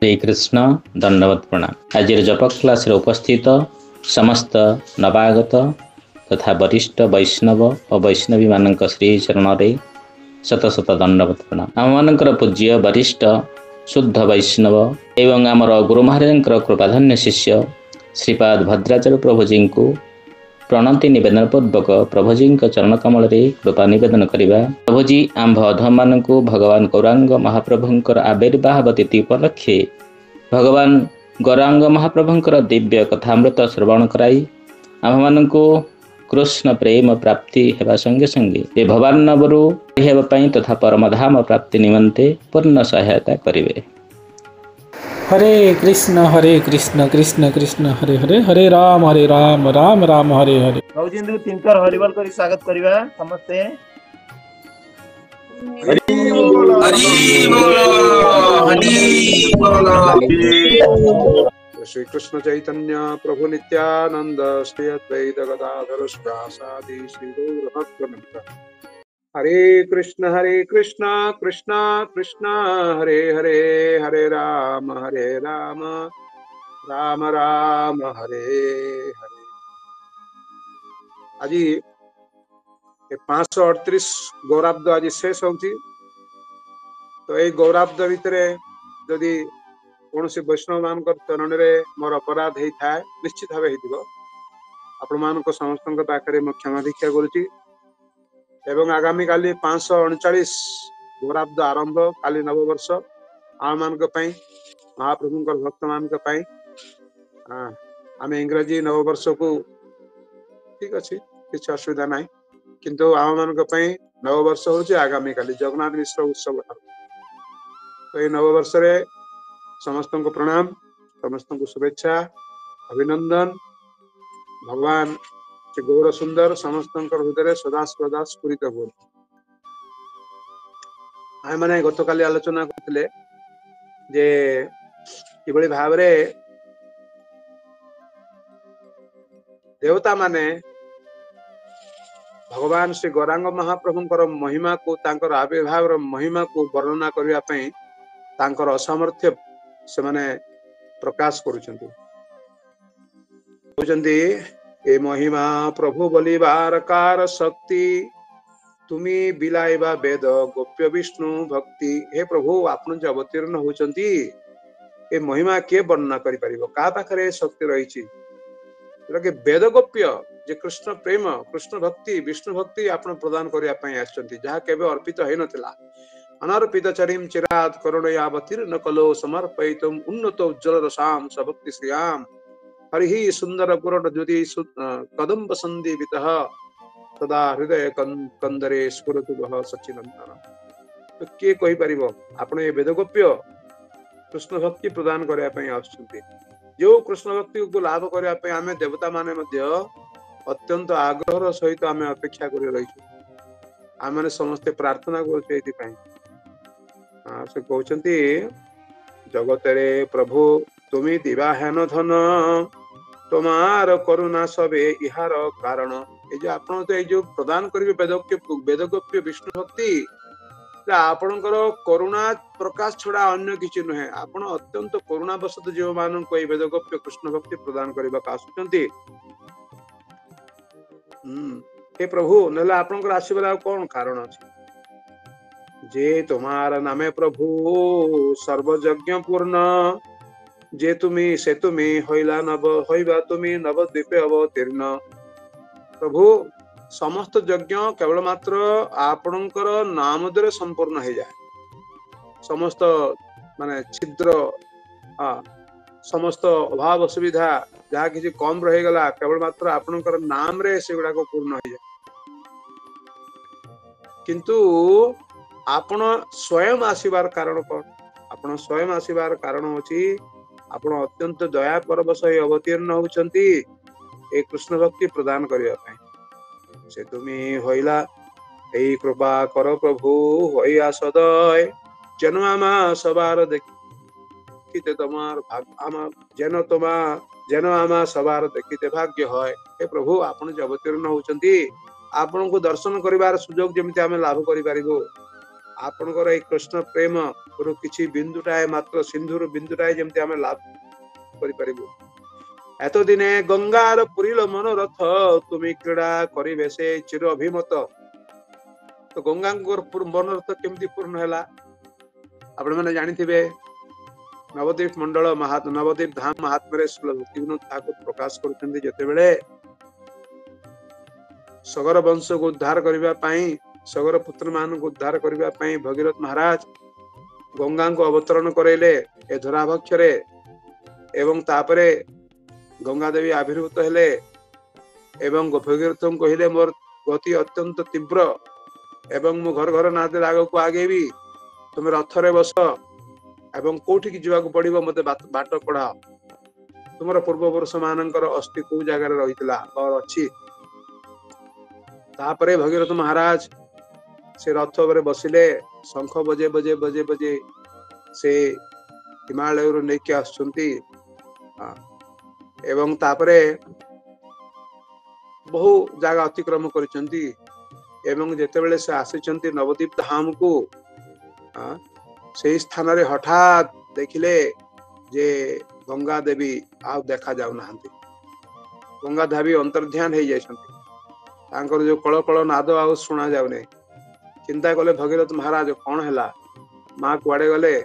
हरे कृष्ण दंडवत प्रणाम। आज जप क्लास उपस्थित समस्त नवागत तथा वरिष्ठ वैष्णव और वैष्णवी मान श्री चरण रे शत शत दंडवत प्रणाम। आम मानकर पूज्य वरिष्ठ शुद्ध वैष्णव एवं आमर गुरु महाराज कृपाधन्य शिष्य श्रीपाद भद्राचार्य प्रभुजी को प्रणति निवेदन पूर्वक प्रभुजी चरण कमल कृपा निवेदन करवा। प्रभुजी आंभ अधम मान भगवान गौरांग महाप्रभुंकर आविर्भाव तिथि उपलक्षे भगवान गौरांग महाप्रभुंकर दिव्य कथामृत श्रवण कराई आम मान कृष्ण प्रेम प्राप्ति हेबा संगे संगे ए भगवान नवरु हेबाई तथा परमधाम प्राप्ति निमंते पूर्ण सहायता करिवे। हरे कृष्ण कृष्ण कृष्ण हरे हरे हरे राम राम राम हरे हरे। भौजिंदु तिनकर हरिबल करी स्वागत करिवा समस्ते। हरि बोल श्री कृष्ण चैतन्य प्रभु नित्यानंद श्री अद्वैत गदाधर श्रीवासादि श्री गौर भक्तवृंद। हरे कृष्ण कृष्ण कृष्ण हरे हरे हरे राम राम राम हरे हरे। आज 538 गौराब्द आज शेष होची। तो ये गौराब्द भितर जदि कौन से वैष्णव मान चरण में मोर अपराध होता है निश्चित भाव हो समस्त पाखे मैं क्षमा भिक्षा करुच्ची। एवं आगामी काली 539 गौराब्द आरंभ काली नववर्ष आम मान महाप्रभु भक्त मान आम इंग्राजी नववर्ष को ठीक अच्छे किसी असुविधा ना किंतु आम मान नववर्ष हूँ आगामी काली जगन्नाथ मिश्र उत्सव। तो ये नववर्ष समस्त को प्रणाम समस्त को शुभेच्छा अभिनंदन। भगवान श्री गौर सुंदर समस्त हृदय सदा सदा स्फुरित हो। आम मैंने गत काली आलोचना करते जे कि भाव देवता माने भगवान श्री गौरांग महाप्रभुंकर महिमा को तांकर आविर्भाव महिमा को वर्णना करने तांकर असमर्थ्य से माने प्रकाश करुचंती। ए महिमा प्रभु बलिबार कार शक्ति तुमी बिलाइबा वेद गोप्य विष्णु भक्ति। हे प्रभु आपन जो अवतीर्ण होचंती ए महिमा के वर्णना करि परिबो का पाखरे शक्ति रहिछि कि वेद गोप्य जे कृष्ण प्रेम कृष्ण भक्ति विष्णु भक्ति आपन प्रदान करिया पई आछंती जहा केबे अर्पित हेइ नथिला। अनर्पित चरिम चिरात करुणयावतीर्ण कलो समर्पयितुम उन्नत उज्ज्वल रसाम सभक्ति श्रियाम हरि सुंदर पुरट ज्योति कदम्ब संदीपितः सदा हृदय कंदरे स्फुरतु वह सच्चिदानंद। तो के कहि परिबो आपण ए वेदगोप्य कृष्ण भक्ति प्रदान करिया पई आछंती जो कृष्ण भक्ति को लाभ करिया पई आमे देवता माने मध्य अत्यंत आग्रह सहित आमे अपेक्षा करि रहिछु। आमे समस्त प्रार्थना करछु एति पई से कहते जगतरे प्रभु तुमी दिवाहन धन तुमार करुणा सबे इहार कारण। ये जो आपण तो ये प्रदान करेंगे वेदगोप्य विष्णु भक्ति आपणकर करुणा प्रकाश छड़ा अन्य किसी नुहे। आपण अत्यंत करुणावशत जीव मान को वेदगोप्य कृष्ण भक्ति प्रदान करने आसुचंती। हे प्रभु नले आपणकर आसीबार कौन कारण अछि जे तुम्हार नामे प्रभु सर्वयज्ञ पूर्ण जे तुम्हें से तुम्हें होइला नव होइबा तुम्हें नवद्वीपे अवतीर्ण। प्रभु समस्त यज्ञ केवल मात्र आपणकर नाम द्वारा संपूर्ण हो जाए। समस्त माने छिद्र समस्त अभाव असुविधा जहाँ किसी कम रहीगला केवल मात्र आपणकर नाम रे से गुड़ा को पूर्ण हो जाए। किंतु आपण स्वयं आसीबार कारण कौन आपण स्वयं आसीबार कारण होची आपण अत्यंत दया परवश अवतीर्ण होचंती ए कृष्ण भक्ति प्रदान करिया पई। से तुमी होइला एई कृपा कर प्रभु होइया सदय जेन आमा सबार देखिते तमार भाग्य आमा जेन आमा सबार देखिते भाग्य होय। हे प्रभु आपण जे अवतीर्ण होचंती आपण को दर्शन करिवार सुयोग जेमिति आमे लाभ करि पारिबो। आपणकर कृष्ण प्रेम କିଛି ବିନ୍ଦୁଟାଏ ମାତ୍ର ସିନ୍ଧୁରୁ ବିନ୍ଦୁଟାଏ ଯେମିତି ଆମେ ଲାଭ କରିପାରିବୁ। এত দিনে গঙ্গার পুরিল মনোরথ তুমি ক্রীড়া করিবে সে চির অভিমত। তো গঙ্গাଙ୍କର ମନୋରଥ କେମିତି ପୂର୍ଣ୍ଣ ହେଲା? ଆପଣମାନେ ଜାଣିଥିବେ ନବଦ୍ୱୀପ ମଣ୍ଡଳ ନବଦ୍ୱୀପ ଧାମ ମହାତ୍ମାରେ ଶ୍ରୀଲ ଭକ୍ତିବିନୋଦ ଠାକୁର ପ୍ରକାଶ କରୁଛନ୍ତି ଯେତେବେଳେ ସଗର ବଂଶକୁ ଉଦ୍ଧାର କରିବା ପାଇଁ ସଗର ପୁତ୍ର ମାନଙ୍କୁ ଉଦ୍ଧାର କରିବା ପାଇଁ ଭଗୀରଥ ମହାରାଜ ଗଙ୍ଗାଙ୍କୁ ଅବତରଣ କରାଇଲେ ଏ ଧରାବକ୍ଷରେ ଏବଂ ତାପରେ ଗଙ୍ଗା ଦେବୀ ଆବିର୍ଭୂତ ହେଲେ ଏବଂ ଭଗୀରଥଙ୍କୁ କହିଲେ ମୋର ଗତି ଅତ୍ୟନ୍ତ ତୀବ୍ର ଏବଂ ମୁଁ ଘର ଘର ନା ଦେଲେ ଆଗକୁ ଆଗେଇବି, ତୁମେ ରଥରେ ବସ ଏବଂ କୋଉଠିକି ଯିବାକୁ ପଡିବ ମତେ ବାଟ ପଢାଅ। ତୁମର ପୂର୍ବପୁରୁଷ ମାନଙ୍କର ଅସ୍ଥି କୋଉ ଜାଗାରେ ରହିଥିଲା ଅଛି। ତାପରେ ଭଗୀରଥ ମହାରାଜ ସେ ରଥ ଉପରେ ବସିଲେ, ଶଙ୍ଖ ବଜେଇ ବଜେଇ ବଜେଇ ବଜେଇ ସେ ହିମାଳୟରୁ ନେଇକି ଆସୁଛନ୍ତି ଏବଂ ତାପରେ ବହୁ ଜାଗା ଅତିକ୍ରମ କରିଛନ୍ତି ଏବଂ ଯେତେବେଳେ ସେ ଆସିଛନ୍ତି ନବଦ୍ୱୀପ ଧାମକୁ ସେଇ ସ୍ଥାନରେ ହଠାତ୍ ଦେଖିଲେ ଯେ ଗଙ୍ଗା ଦେବୀ ଆଉ ଦେଖା ଯାଉନାହାନ୍ତି। ଗଙ୍ଗା ଦେବୀ ଅନ୍ତର୍ଧ୍ୟାନ ହେଇଯାଇଛନ୍ତି, ତାଙ୍କର ଯୋଉ କଳ କଳ ନାଦ ଆଉ ଶୁଣା ଯାଉନି। ଚିନ୍ତା କଲେ ଭଗୀରଥ ମହାରାଜ କଣ ହେଲା, ମା କୁଆଡେ ଗଲେ,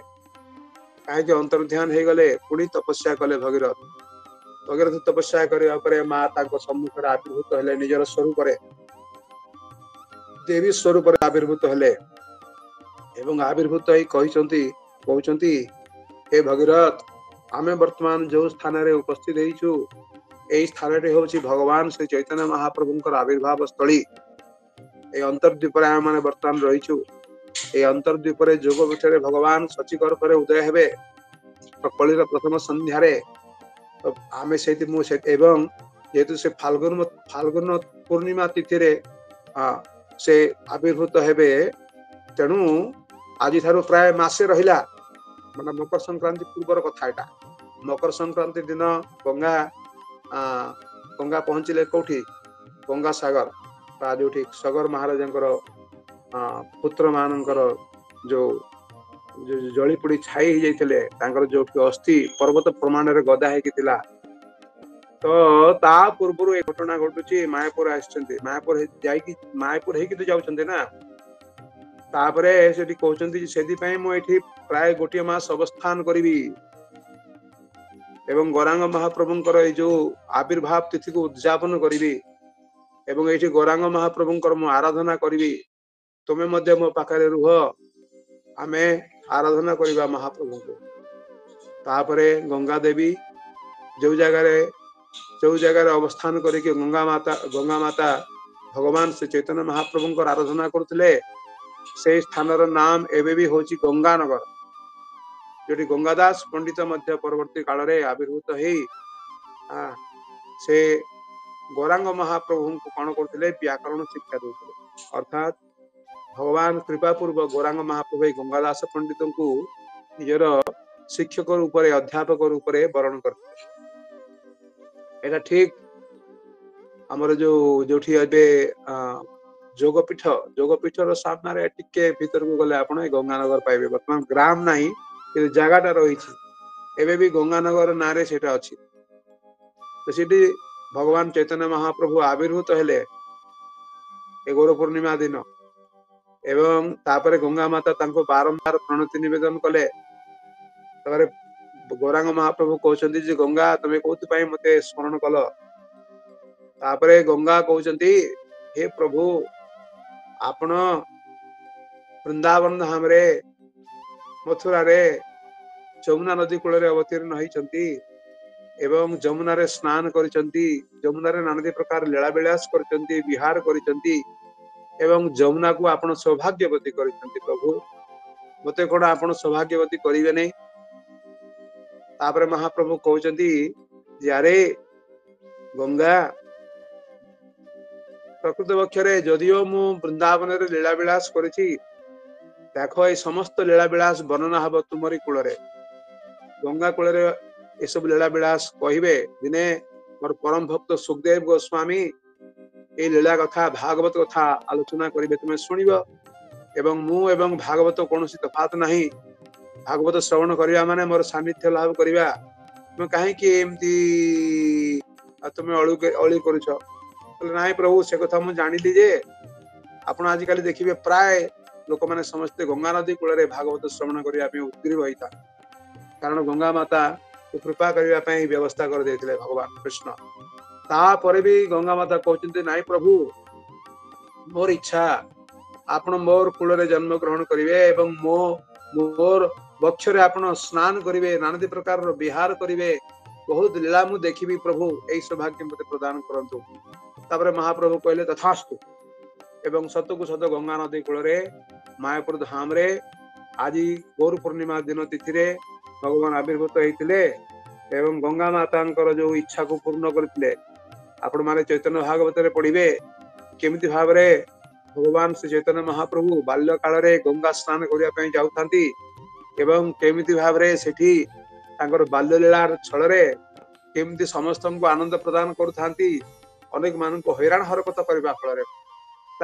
କାହିଁକି ଅନ୍ତର୍ଧ୍ୟାନ ହେଇଗଲେ? ପୁଣି ତପସ୍ୟା କଲେ ଭଗୀରଥ ତପସ୍ୟା କରିବା ପରେ ମା ତାଙ୍କ ସମ୍ମୁଖରେ ଆବିର୍ଭୂତ ହେଲେ, ନିଜର ସ୍ୱରୂପରେ ଦେବୀ ସ୍ୱରୂପରେ ଆବିର୍ଭୂତ ହେଲେ ଏବଂ ଆବିର୍ଭୂତ ହେଇ କହୁଛନ୍ତି ହେ ଭଗୀରଥ, ଆମେ ବର୍ତ୍ତମାନ ଯୋଉ ସ୍ଥାନରେ ଉପସ୍ଥିତ ହେଇଛୁ ଏଇ ସ୍ଥାନଟି ହଉଛି ଭଗବାନ ଶ୍ରୀ ଚୈତନ୍ୟ ମହାପ୍ରଭୁଙ୍କର ଆବିର୍ଭାବ ସ୍ଥଳୀ। এই ଅନ୍ତର୍ଦ୍ୱୀପରେ ଆମେ ମାନେ ବର୍ତ୍ତମାନ ରହିଛୁ। এই ଅନ୍ତର୍ଦ୍ୱୀପରେ ଯୋଗ ପୀଠରେ ଭଗବାନ ସଚିଗର୍ଭରେ ଉଦୟ ହେବେ କଳିର ପ୍ରଥମ ସନ୍ଧ୍ୟାରେ। ଆମେ ମୁଁ ଏବଂ ଯେହେତୁ ସେ ଫାଲ୍ଗୁନ ପୂର୍ଣ୍ଣିମା ତିଥିରେ ସେ ଆବିର୍ଭୂତ ହେବେ, ତେଣୁ ଆଜିଠାରୁ ପ୍ରାୟ ମାସେ ରହିଲା, ମାନେ ମକର ସଂକ୍ରାନ୍ତି ପୂର୍ବର କଥା ଏଟା। ମକର ସଂକ୍ରାନ୍ତି ଦିନ ଗଙ୍ଗା ପହଞ୍ଚିଲେ କୋଉଠି? ଗଙ୍ଗାସାଗର ବା ଯୋଉଠି ସଗର ମହାରାଜଙ୍କର ପୁତ୍ର ମାନଙ୍କର ଯୋଉ ଜଳିପୋଡି ଛାଇ ହେଇଯାଇଥିଲେ, ତାଙ୍କର ଯୋଉଠି ଅସ୍ଥି ପର୍ବତ ପ୍ରମାଣରେ ଗଦା ହେଇକି ଥିଲା। ତ ତା ପୂର୍ବରୁ ଏ ଘଟଣା ଘଟୁଛି। ମାୟାପୁର ଆସିଛନ୍ତି, ମାୟାପୁର ହେଇକି ତ ଯାଉଛନ୍ତି ନା। ତାପରେ ସେଠି କହୁଛନ୍ତି ସେଥିପାଇଁ ମୁଁ ଏଠି ପ୍ରାୟ 1 ମାସ ଅବସ୍ଥାନ କରିବି ଏବଂ ଗୌରାଙ୍ଗ ମହାପ୍ରଭୁଙ୍କର ଏଇ ଯୋଉ ଆବିର୍ଭାବ ତିଥିକୁ ଉଦଯାପନ କରିବି ଏବଂ ଏଇଠି ଗୌରାଙ୍ଗ ମହାପ୍ରଭୁଙ୍କର ମୁଁ ଆରାଧନା କରିବି। ତୁମେ ମଧ୍ୟ ମୋ ପାଖରେ ରୁହ, ଆମେ ଆରାଧନା କରିବା ମହାପ୍ରଭୁଙ୍କୁ। ତାପରେ ଗଙ୍ଗା ଦେବୀ ଯୋଉ ଜାଗାରେ ଅବସ୍ଥାନ କରିକି ଗଙ୍ଗା ମାତା ଭଗବାନ ଶ୍ରୀ ଚୈତନ୍ୟ ମହାପ୍ରଭୁଙ୍କର ଆରାଧନା କରୁଥିଲେ, ସେଇ ସ୍ଥାନର ନାମ ଏବେ ବି ହଉଛି ଗଙ୍ଗାନଗର, ଯୋଉଠି ଗଙ୍ଗାଦାସ ପଣ୍ଡିତ ମଧ୍ୟ ପରବର୍ତ୍ତୀ କାଳରେ ଆବିର୍ଭୂତ ହେଇ ସେ ଗୌରାଙ୍ଗ ମହାପ୍ରଭୁଙ୍କୁ କଣ କରୁଥିଲେ? ବ୍ୟାକରଣ ଶିକ୍ଷା ଦଉଥିଲେ। ଅର୍ଥାତ୍ ଭଗବାନ କୃପା ପୂର୍ବ ଗୌରାଙ୍ଗ ମହାପ୍ରଭୁ ଏଇ ଗଙ୍ଗାଦାସ ପଣ୍ଡିତଙ୍କୁ ନିଜର ଶିକ୍ଷକ ରୂପରେ ଅଧ୍ୟାପକ ରୂପରେ ବରଣ କରିଥିଲେ। ଏଇଟା ଠିକ ଆମର ଯୋଉଠି ଏବେ ଯୋଗପୀଠର ସାମ୍ନାରେ ଟିକେ ଭିତରକୁ ଗଲେ ଆପଣ ଏ ଗଙ୍ଗାନଗର ପାଇବେ। ବର୍ତ୍ତମାନ ଗ୍ରାମ ନାହିଁ, କିନ୍ତୁ ଜାଗାଟା ରହିଛି। ଏବେ ବି ଗଙ୍ଗାନଗର ନାଁରେ ସେଇଟା ଅଛି। ସେଠି ଭଗବାନ ଚୈତନ୍ୟ ମହାପ୍ରଭୁ ଆବିର୍ଭୂତ ହେଲେ ଏ ଗୌର ପୂର୍ଣ୍ଣିମା ଦିନ ଏବଂ ତାପରେ ଗଙ୍ଗା ମାତା ତାଙ୍କୁ ବାରମ୍ବାର ପ୍ରଣତି ନିବେଦନ କଲେ। ତାପରେ ଗୌରାଙ୍ଗ ମହାପ୍ରଭୁ କହୁଛନ୍ତି ଯେ ଗଙ୍ଗା ତମେ କୋଉଥିପାଇଁ ମତେ ସ୍ମରଣ କଲ? ତାପରେ ଗଙ୍ଗା କହୁଛନ୍ତି ହେ ପ୍ରଭୁ, ଆପଣ ବୃନ୍ଦାବନ ଧାମରେ ମଥୁରାରେ ଯମୁନା ନଦୀ କୂଳରେ ଅବତୀର୍ଣ୍ଣ ହେଇଛନ୍ତି ଏବଂ ଯମୁନାରେ ସ୍ନାନ କରିଛନ୍ତି, ଯମୁନାରେ ନାନାଦି ପ୍ରକାର ଲୀଳା ବିଳାସ କରିଛନ୍ତି, ବିହାର କରିଛନ୍ତି ଏବଂ ଯମୁନାକୁ ଆପଣ ସୌଭାଗ୍ୟବତୀ କରିଛନ୍ତି। ପ୍ରଭୁ, ମତେ କଣ ଆପଣ ସୌଭାଗ୍ୟବତୀ କରିବେ ନାହିଁ? ତାପରେ ମହାପ୍ରଭୁ କହୁଛନ୍ତି ଯେ ଆରେ ଗଙ୍ଗା, ପ୍ରକୃତ ପକ୍ଷରେ ଯଦିଓ ମୁଁ ବୃନ୍ଦାବନରେ ଲୀଳା ବିଳାସ କରିଛି, ଦେଖ ଏଇ ସମସ୍ତ ଲୀଳା ବିଳାସ ବର୍ଣ୍ଣନା ହବ ତୁମରି କୂଳରେ। ଗଙ୍ଗା କୂଳରେ ଏସବୁ ଲୀଳା ବିଳାସ କହିବେ। ଦିନେ ମୋର ପରମ ଭକ୍ତ ସୁଖଦେବ ଗୋସ୍ୱାମୀ এই ଲୀଳା କଥା ଭାଗବତ କଥା ଆଲୋଚନା କରିବେ, ତୁମେ ଶୁଣିବ ଏବଂ ମୁଁ ଏବଂ ଭାଗବତ କୌଣସି ତଫାତ ନାହିଁ। भागवत श्रवण करवा माने मोर सानिध्य लाभ करवा तुम कहीं एमती तुम अली करुछ ना प्रभु से कथा मुझे जानिली जे आपण आजिकल देखिए प्राय लोक मैंने समस्ते गंगा नदी कूल भागवत श्रवण करने उद्ग्रीव होता कारण गंगा माता कृपा करने व्यवस्था कर देते भगवान कृष्ण तापर भी गंगा माता कहते नाई प्रभु मोर इच्छा आपण मोर कूल जन्म ग्रहण करेंगे एवं मोर बक्षरे आपण स्नान करेंगे नाना प्रकार विहार करेंगे बहुत लीला मु देखी प्रभु यही सौभाग्य मत प्रदान करंतु तापर महाप्रभु कहले तथास्तु एवं सतकु सत गंगा नदी कूल मायापुर धाम रे आज गौर पूर्णिमा दिन तिथि रे भगवान आविर्भूत होते एवं गंगा माता जो इच्छा को पूर्ण करते आपण माने चैतन्य भागवत रे पढ़िबे केमिति भाव रे भगवान श्री चैतन्य महाप्रभु बाल्य काल रे गंगा स्नान करिया पई जाउथांती एवं केमिति भाव रे सेठी तांकर बाल्य लीलार छल रे केमिति समस्त को आनंद प्रदान करुथांती अनेक मान को हैरान हरकत करबा फल रे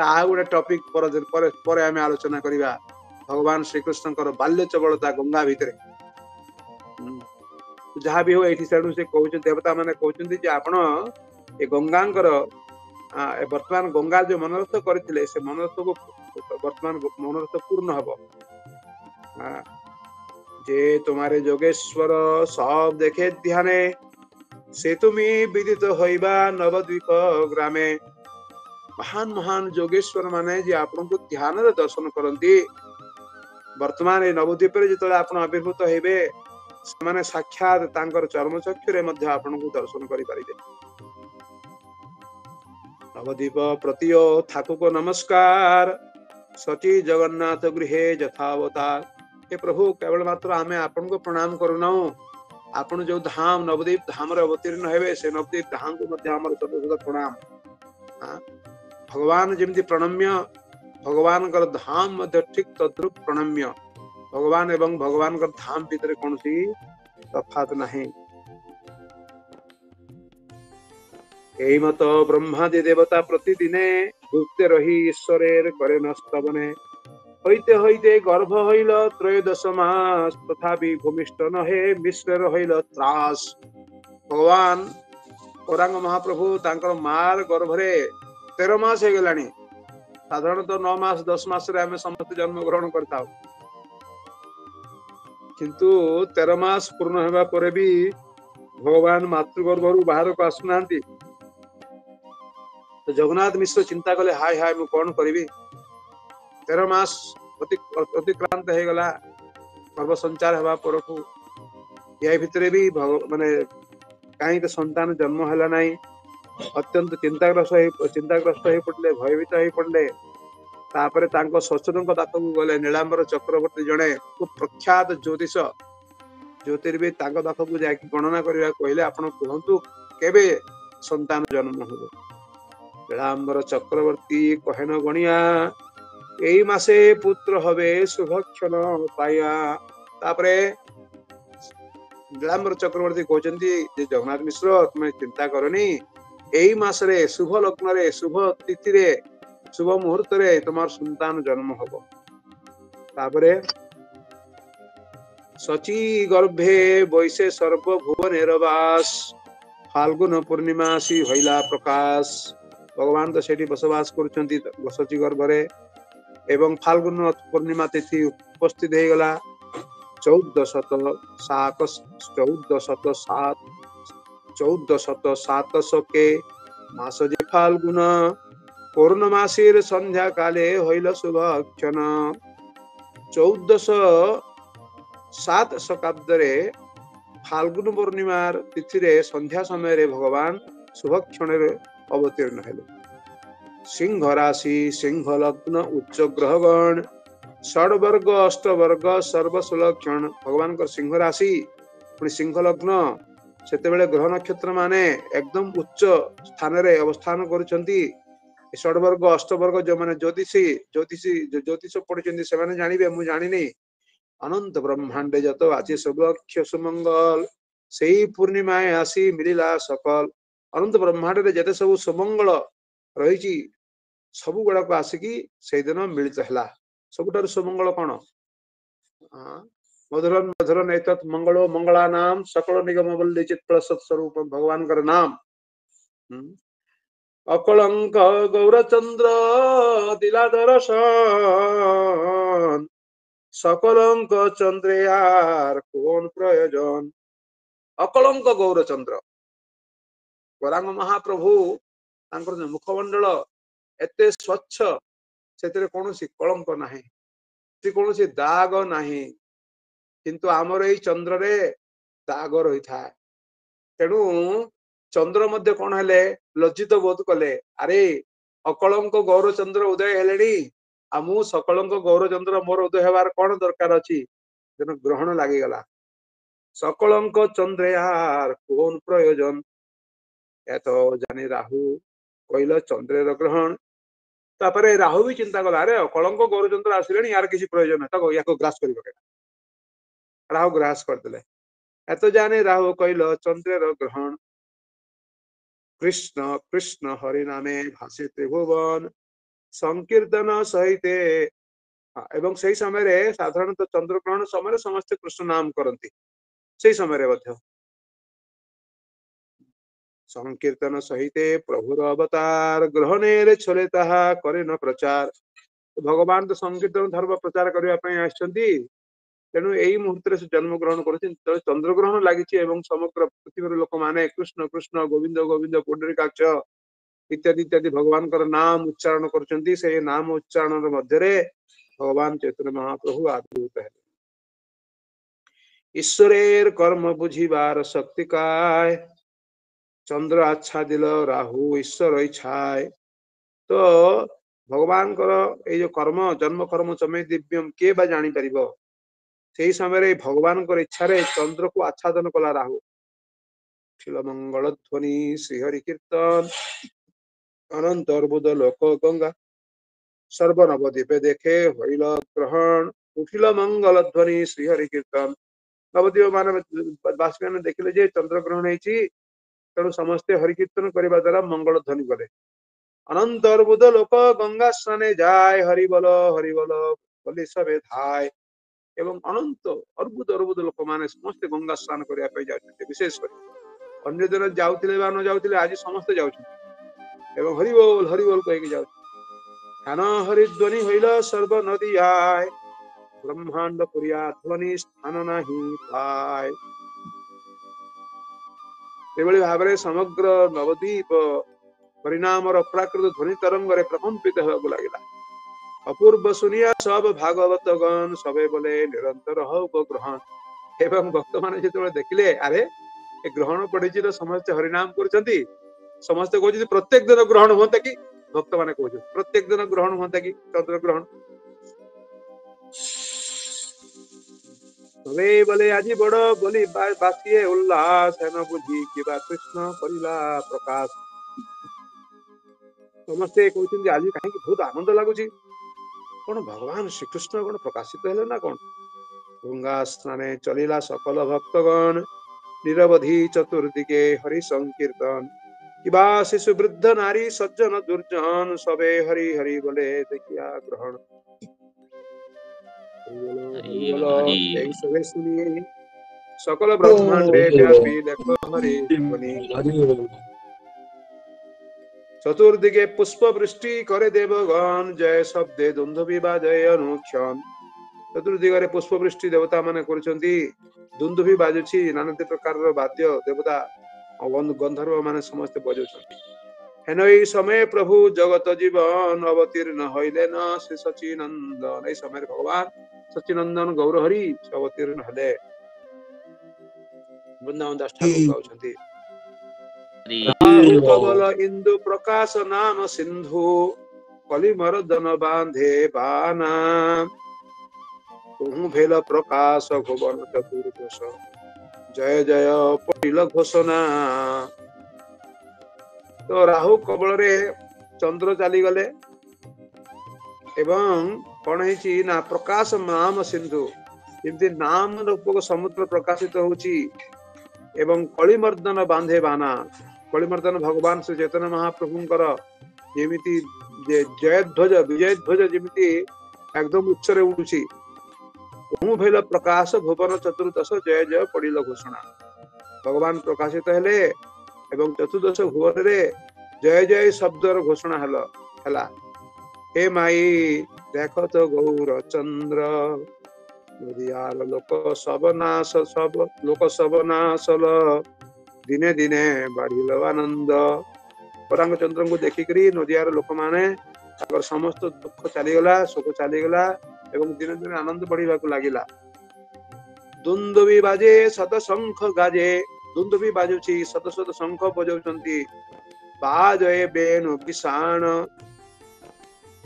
आ गोटे टॉपिक पर आम आलोचना करवा भगवान श्रीकृष्ण बाल्य चबलता गंगा भितर जहाँ भी हो ये से कहते देवता मैंने कहते आपण ए गंगा वर्तमान गंगा जो मनोरथ करते से मनोरथ को वर्तमान मनोरथ पूर्ण हम जे तुम्हारे जोगेश्वर सब देखे ध्याने से तुम्हें विदित होइबा नवद्वीप ग्रामे महान महान जोगेश्वर माने जे आपन को ध्यान रे दर्शन करंती वर्तमान ए नवद्वीप रे जतले आपन आविर्भूत हेबे माने साक्षात तांकर चर्म चक्षु रे मध्य आपन को दर्शन करि परिबे नवद्वीप प्रतियो ठाकुर को नमस्कार सची जगन्नाथ गृहे यथावतार हे प्रभु केवल मात्र आमे आपन को प्रणाम करूना आपन जो धाम नवद्वीप धाम रे अवतीर्ण हेबे से नवद्वीप धाम को मध्य हमर सर्वदा प्रणाम भगवान जमती प्रणम्य भगवान कर धाम मध्य ठीक तद्रुप प्रणम्य भगवान एवं भगवान कर धाम भीतर कौन सी तफात नहीं यही मत ब्रह्मादि देवता प्रतिदिने गुप्ते रही ईश्वरेर करे नस्तवने होइते होइते गर्भ हईल त्रयोदश मास तथापि भूमिष्ठ नहे मिश्र हईल त्रास भगवान औरांग महाप्रभु तांकर मार गर्भरे 13 मास हो गलानी साधारणतः 9 मास 10 मास रे हमें समस्त जन्म ग्रहण करता किंतु 13 मास पूर्ण होगा पर भी भगवान मातृगर्भरु बाहर को आसुनांती तो जगन्नाथ मिश्र चिंता कले हाय हाय मु कौन करी 13 मास अतिक्रांत हो गला गर्भ संचार हवा परकु या भितरे भी माने कहीं तो संतान जन्म हला नहीं अत्यंत चिंताग्रस्त हो पड़े भयभीत हो पड़े तापर तांको ससुरଙ୍କ ପାଖକୁ ଗଲେ ନୀଳାମ୍ବର ଚକ୍ରବର୍ତ୍ତୀ ଜଣେ खूब प्रख्यात ज्योतिष ज्योतिर्विद तांको ପାଖକୁ ଯାଇକି ଗଣନା କରିବା କହିଲେ ଆପଣ କୁହନ୍ତୁ କେବେ संतान जन्म हो नୀଳାମ୍ବର चक्रवर्ती कहन गणिया एई मासे पुत्र हवे शुभक्षण पाया तापरे नୀଳାମ୍ବର चक्रवर्ती कहचंती जे जगन्नाथ मिश्र तुम चिंता करनी एई मासरे शुभ लग्न रे शुभ तिथि रे शुभ मुहूर्त रे तुम्हार संतान जन्म होबो तापरे सची गर्भे वैसे सर्व भुवनेर वास फाल्गुन पूर्णिमासी हईला प्रकाश भगवान तो सेठी बसवास करछंती सची गर्भ रे एवं फाल्गुन पूर्णिमा तिथि उपस्थित हे गला 1407 के मास जे फाल्गुन पूर्णमासीर संध्या काले हईल शुभ क्षण 1407 शताब्दी रे फाल्गुन पूर्णिमार तिथि रे संध्या समय रे भगवान शुभ क्षण रे अवतीर्ण हेले सिंह राशि सिंह लग्न उच्च ग्रहगण षडवर्ग अष्टवर्ग सर्वसुलक्षण भगवान का सिंह राशि सिंह लग्न सेतेबेले ग्रह नक्षत्र माने एकदम उच्च स्थान रे अवस्थान करुछंती षडवर्ग अष्टवर्ग जो माने ज्योतिष पढ़िछंती से माने जानिबे मु जानिनी अनंत ब्रह्मांड जत आज शुभक्ष सुमंगल सेही पूर्णिमा आसी मिलिला सकल अनंत ब्रह्मांड रे जते सब सुमंगल रहिछि सब गुड़ा को आसिकी से दिन मिलित हैला सबुठार सुमंगल कौन मधुरन मधुरन एतत् मंगलो मंगला नाम सकल निगम बल्ली चित्त सत्स्वरूप भगवान कर नाम। अकलंक गौरचंद्र दिला दर्शन सकलंक चंद्रयार कौन प्रयोजन। अकलंक गौरचंद्र गौरांग महाप्रभु तांकर मुखमंडल एते स्वच्छ से कौन कलंक नाही कौन दाग नाही किंतु आमर एई चंद्र रे दाग रही था। तेणु चंद्र मध्य कौन हेले लज्जित बोध कले अरे अकलंक गौरचंद्र उदय हेले आमु सकलंक गौरचंद्र मोर उदय हेबार कौन दरकार अछि तेणु ग्रहण लागिगला। सकलंक चंद्रयार कौन प्रयोजन एतो जानी राहु कहल चंद्र ग्रहण तापरे राहु भी चिंता कला अरे कलंक गौरचंद्र आसिले यार किसी प्रयोजन है या ग्रास कर राहु ग्रास करदे एत जाने राहु कहल चंद्र ग्रहण कृष्ण कृष्ण हरि नामे भाषे त्रिभुवन संकीर्तन सहिते एवं से समय साधारणतः चंद्र ग्रहण समय समस्त कृष्ण नाम करती से समय संकीर्तन सहिते प्रभुर अवतार ग्रहणे छले ताहा करे न प्रचार। भगवान तो संकीर्तन धर्म प्रचार करने तेणु यही मुहूर्त से जन्म ग्रहण कर चंद्र ग्रहण लगी समग्र पृथ्वी लोक माने कृष्ण कृष्ण गोविंद गोविंद पुंडरीकाक्ष इत्यादि इत्यादि भगवान नाम उच्चारण कर नाम उच्चारण मध्य भगवान चैतन्य महाप्रभु आविर्भूत है। ईश्वरेर कर्म बुझीबार शक्ति काय चंद्र आच्छा दिल राहु ईश्वर इच्छाए। तो भगवान ये जो कर्म जन्म कर्म चमे दिव्यम किए बा जानी परिबो से समय भगवान इच्छा चंद्र को आच्छादन कला राहु। अखिल मंगल ध्वनि श्रीहरि कीर्तन अनंत अर्बुद लोक गंगा सर्वनवद्वीपे देखे हरिल ग्रहण उठिल मंगल ध्वनि श्रीहरि कीर्तन नवद्वीप मान वासी मैंने देखिले जे चंद्र ग्रहण होती तेणु समस्ते हरिकीर्तन करने द्वारा मंगल ध्वनि कले। अनंत अर्बुद लोक गंगा स्नाने जाय हरिबल बोली सबे धाय एवं अनंत अर्बुद अर्बुद लोक माने समस्त गंगा स्नान करने जाते विशेष कर अन्य दिन जाऊले न जाऊले आज समस्ते जाउछन्ति एवं हरिबोल कह जाऊ ध्यान हरिध्वनि हईल सर्व नदी आय ब्रह्मांड पुरिया ध्वनि स्थान नहीं पाए। भाव में समग्र नवद्वीप परिणाम प्राकृत ध्वनि तरंग प्रकंपित होगा लगे। अपूर्व सुनिया सब भागवत गण सबे बोले निरंतर हो ग्रहण एवं भक्त मान जो देखिले अरे ग्रहण पड़ी तो समस्त हरिनाम कर समस्ते कहते प्रत्येक दिन ग्रहण हुआ कि भक्त मान कह प्रत्येक दिन ग्रहण हुआ कि चंद्र ग्रहण बोले आज बड़ बोली बासीए उल्लास है न बुझी कि कृष्ण करिला प्रकाश समस्ते कहते आज कहीं बहुत आनंद लगुच कौन भगवान श्रीकृष्ण कौन प्रकाशित है ना कौन गंगा स्नाने चलिला सकल भक्तगण निरवधि चतुर्दिके हरि संकीर्तन किबा शिशु वृद्ध नारी सज्जन दुर्जन सबे हरि हरि बोले देखिया ग्रहण सबे सुनिए सकल ब्रह्मांडे व्यापी लेख हरि ध्वनि चतुर्दिके पुष्प वृष्टि करे देवगण जय शब्दे दुंदुभि बाजय अनुक्षण। चतुर्दिगरे पुष्प वृष्टि देवता माने करछन्ति दुंदुभि बाजुछि नाना प्रकार वाद्य देवता गंधर्व माने समस्त बजाउछन्ति हेनई समय प्रभु जगत जीवन अवतीर्ण हईले न श्री सचिनंदन ए समय भगवान सचिनंदन गौरहरि अवतीर्ण हेले वृंदावन दास ठाकुर गाउछन्ति राहु कबल इंदु प्रकाश नाम सिंधु कलिमर्दन बांधे बाना तुहु भेल प्रकाश भुवन चतुर्दश जय जय पड़िल घोषणा। तो राहु कबल रे चंद्र चली गले एवं कौन है ना प्रकाश नाम सिंधु जमी नाम रूपक समुद्र प्रकाशित होची एवं कलिमर्दन बांधे बाना कलिमर्दन भगवान श्री चैतन्य महाप्रभुंकर जेमिति जय ध्वज विजय ध्वज जमिति एकदम उच्चरे उड़ुची ମୁଁ ଭैल प्रकाश भुवन चतुर्दश जय जय पड़िल घोषणा भगवान प्रकाशित हेले एवं चतुर्दश भुवन रे जय जय शब्दर घोषणा हला हे माई देख तो गौर चंद्र नदियार लोक सबनाश सब लोक सबनाशल दिने दिने बढ़िल आनंद परांग चंद्र को देखिकरी नदियार लोक माने समस्त दुख चलीगला सुख चलीगला एवं दिन दिन आनंद बढ़िया लगिला दुंदुबी बाजे शत शंख गाजे दुंदुबी बाजुची शत शत शंख बजाउछंती बाजए बेणु किसान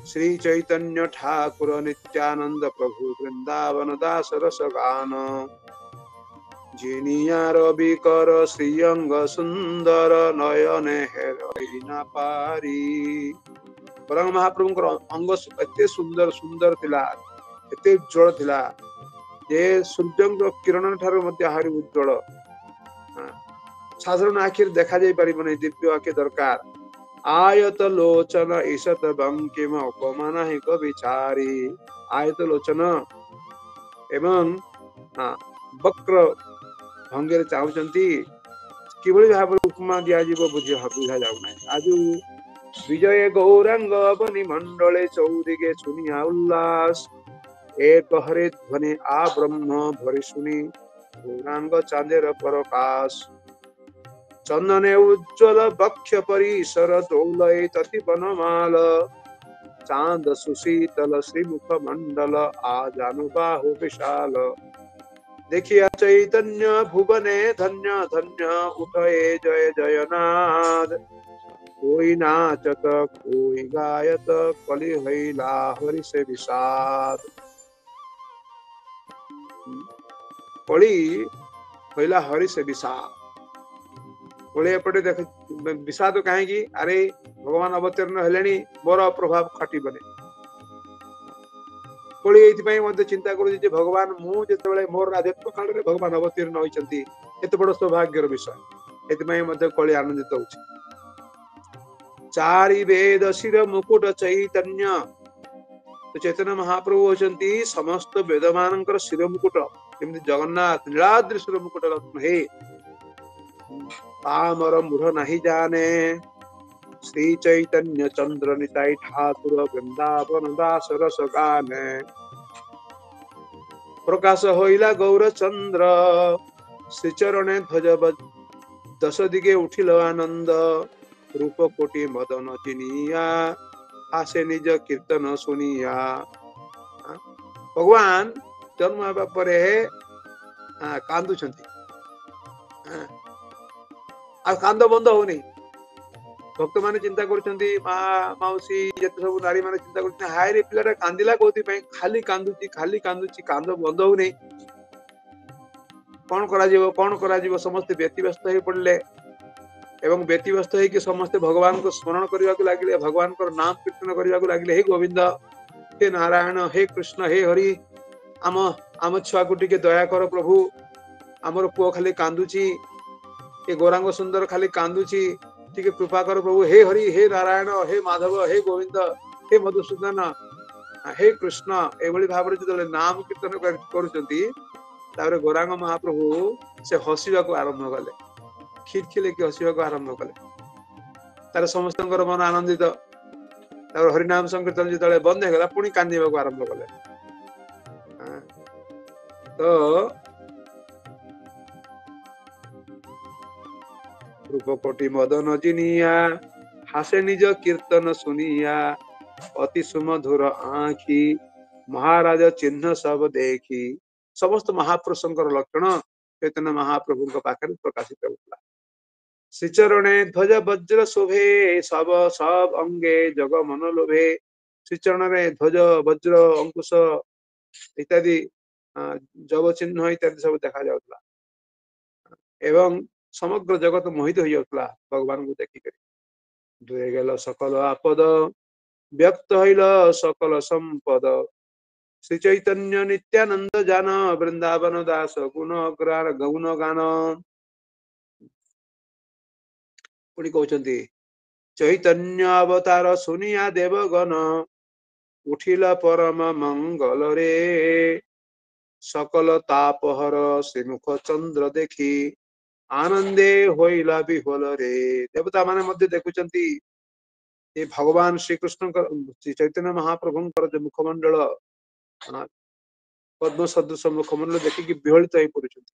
श्री चैतन्य ठाकुर नित्यानंद प्रभु वृंदावन दास रस गान जिनिया रवि कर श्रीअंग सुंदर नयने हेरना पारी परम महाप्रभु अंग एते सुंदर सुंदर थिला एते उज्जवल थिला जे सूर्य किरण ठार मध्य हारी उज्जवल साधारण आखिर देखा जाई परिबने दिव्य आखे दरकार आयत लोचन ईशत बंकिम उपमान ही विचारी आयत लोचन एवं वक्र भंगे चाहती किभली भाव उपमा दिया बुझा जाऊना आज विजय गौरांग बनी मंडले चौदिगे सुनिया उल्लास एक हरे ध्वनि आ ब्रह्म भरी सुनी गौरांग चांदेर प्रकाश चंदने उज्ज्वल बक्ष परिसर दौलय तति बनमाल चांद सुशीतल श्रीमुख मंडल आ जानु बाहु विशाल देखिया चैतन्य भुवने धन्य धन्य उठे जय जयनाद कोई नाचत कोई गायत कलि हैला हरि से विषाद कलि हैला हरि से विषाद एपटे देख विषाद कहीं अरे भगवान अवतीर्ण हेले मोर प्रभाव खटबने कोली ये चिंता कर भगवान मुझे मोर राजत्व काल में भगवान अवतीर्ण होती एत बड़ सौभाग्यर विषय ये कली आनंदित हो चारि वेद शिर मुकुट चैतन्य तो चैतन्य महाप्रभु होती समस्त वेद मान शिर मुकुट जगन्नाथ नीलाद्रि शिर मुकुट रत्न हे पामर मूढ़ नहीं जाने श्री चैतन्य चंद्र निताई ठाकुर वृंदावन दास रस गाने प्रकाश होइला गौर चंद्र श्रीचरणे ध्वज दश दिगे उठिल आनंद रूप कोटि मदन चिनिया आसे निज कीर्तन सुनिया भगवान जन्म हेबा परे कांदुछंती आ कांद बंद होनी भक्त माने चिंता करछंती माउसी जते सब नारी माने चिंता करछन हाय रे पिलारा कांदिला कोथि पई खाली कांदुची कांद बंद होनी कोन करा जीवो समस्त व्यतिव्यस्त हे पड़ले एवं व्यतिव्यस्त हे कि समस्त भगवान को स्मरण करबा को लागिले भगवान को नाम कीर्तन करबा को लागिले हे गोविंद हे नारायण हे कृष्ण हे हरि आम छुआ को टिके दया कर प्रभु आमर पुओ खाली कांदुची ए गौरांग सुंदर खाली कांदुची टिके कृपा कर प्रभु हे हरि हे नारायण हे माधव हे गोविंद हे मधुसूदन हे कृष्ण एभली भाव जो नाम कीर्तन करुचंती तारे गौरांग महाप्रभु से हसिबा को आरंभ कले खिलखिले कि हसिबा को आरंभ कले तारे समस्त मन आनंदित तारे हरिनाम संकीर्तन जो बंद हो गला पुणी कांदिबा को आरंभ कले तो रूपकोटि मदन जिनिया हासे निज कीर्तन सुनिया अति सुमधुर आँखी महाराज चिन्ह सब देखी समस्त महापुरुषंकर लक्षण चैतन्य महाप्रभु पाखे प्रकाशित होता श्रीचरणे ध्वज वज्र शोभे सब सब अंगे जग मन लोभे श्रीचरण ध्वज वज्र अंकुश इत्यादि जब चिन्ह इत्यादि सब देखा जाउतला एवं समग्र जगत मोहित हो जाउतला भगवान को देखिक दूरे गेल सकल आपद व्यक्त हईल सकल संपद श्री चैतन्य नित्यानंद जान वृंदावन दास गुण गान पुणी कहते चैतन्य अवतार सुनिया देवगण उठिला परम मंगल रे सकल तापहर श्रीमुख चंद्र देखी आनंदे होइला विह्वल रे। देवता माने मध्य देखुचंती ये भगवान श्री कृष्ण श्री चैतन्य महाप्रभुंकर जो मुखमंडल पद्म सदृश मुखमंडल देखिकी विहलित हो पड़ुछंती।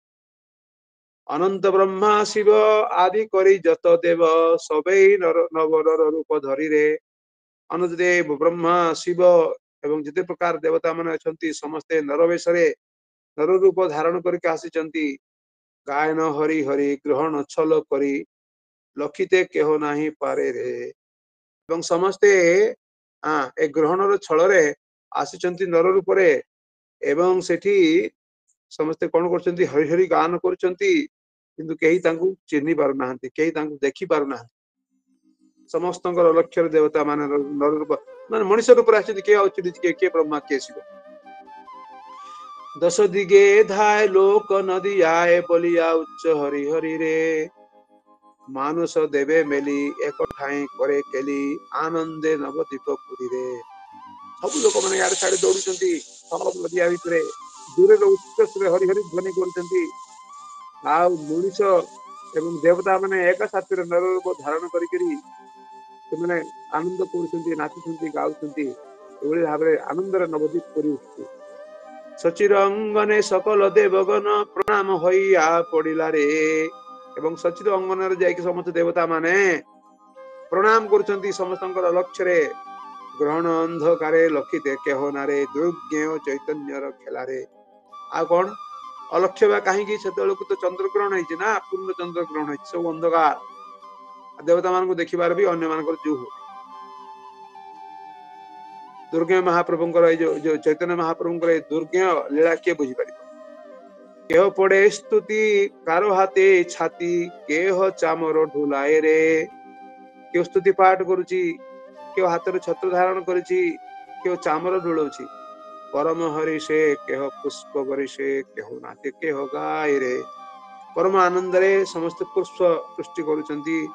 अनंत ब्रह्मा शिव आदि करी जत देव सबे नर नवर रूप धरी रे। अनंत देव ब्रह्मा शिव एवं जिते प्रकार देवता माने अछंती समस्ते नरवेशरे नर रूप धारण करके आसीचंती। गायन हरि हरि ग्रहण छल करी लखिते केह नाही पारे रे। एवं समस्ते ए ग्रहणर छलरे आसीचंती नर रूपरे एवं सेठी समस्ते कौन करचंती हरि हरि गान करचंती किंतु केही तांकु चिन्हि पारु नाहंती केही तांकु देखि पारु नाहंती। समस्तंकर लक्ष्य देवता माने नर रूप माने मनुष्य रूप आसीचंती के आउचंती के ब्रह्मा के शिव। दश दिगे धाय लोक नदी आए बलिया उच्च हरि हरि रे। मानुष देवे मेली एक ठाई करे केली आनंदे नवदीप पुरी रे। सब लोक माने यार साडे दौड़ुचंती सब नदिया भितरे दूरे उच्च हरि हरि ध्वनि करचंती। आ मनुष्य एवं देवता माने एक साथी नर रूप धारण करिकरी ସେମାନେ आनंद କରୁଛନ୍ତି नाचुଛନ୍ତି गाउଛନ୍ତି ଏଭଳି ଭାବରେ आनंदर नवदीप पुरी उठुଛି। सचिर अंगने सकल देवगण प्रणाम होइया पड़िला रे। एवं सचिर अंगन जाइकी समस्त देवता माने प्रणाम करुଛନ୍ତି समस्तଙ୍କର लक्ष्ୟରେ। ग्रहण अंधकारे लखिते केहनारे दुर्ज्ञ चैतन्यर खेलारे। आ कौन अलक्ष्य बा कहीं सेतबेलକୁ तो चंद्रग्रहण ହେଇଛି ना पूर्ण चंद्रग्रहण ହେଇଛି सब अंधकार देवता मान देखिबार भी अन्य मान जो हो। दुर्गे महाप्रभुंकर जो चैतन्य महाप्रभुंकर दुर्गे लीला किए बुझी पार। केह पड़े स्तुति कारो हाथे छाती केह चामर ढुलाए रे। केह स्तुति पाठ करुची केह हाथ छत्र धारण करुची केह चामर ढुलाउची। परम हरि से केह पुष्प बरिशे केह नाचे केह गाय रे। परम आनंद रे समस्त पुष्प सृष्टि करुचंती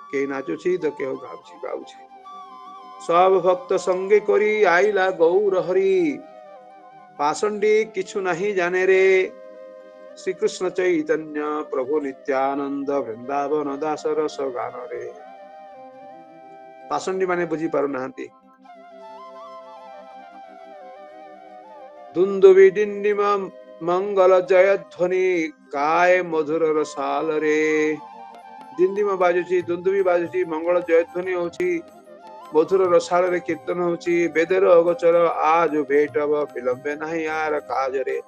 के नाचुची तो केह गाउची गाउची। सब भक्त संगे करी आइला गौर हरि पासंडी किछु नहीं जाने रे। श्री कृष्ण चैतन्य प्रभु नित्यानंद वृंदावन दास रस गान रे। पासंडी माने बुझी पारु नाहंती। दुंदुबी डिंडिम मंगल जय ध्वनि काय मधुर रसाल रे। डिंडिम बाजुची दुंदुबी बाजुची मंगल जय ध्वनि होची मधुर रसाल रे कीर्तन होची। वेदर अगोचर आज भेटब विलंबे नहीं यार काज रे।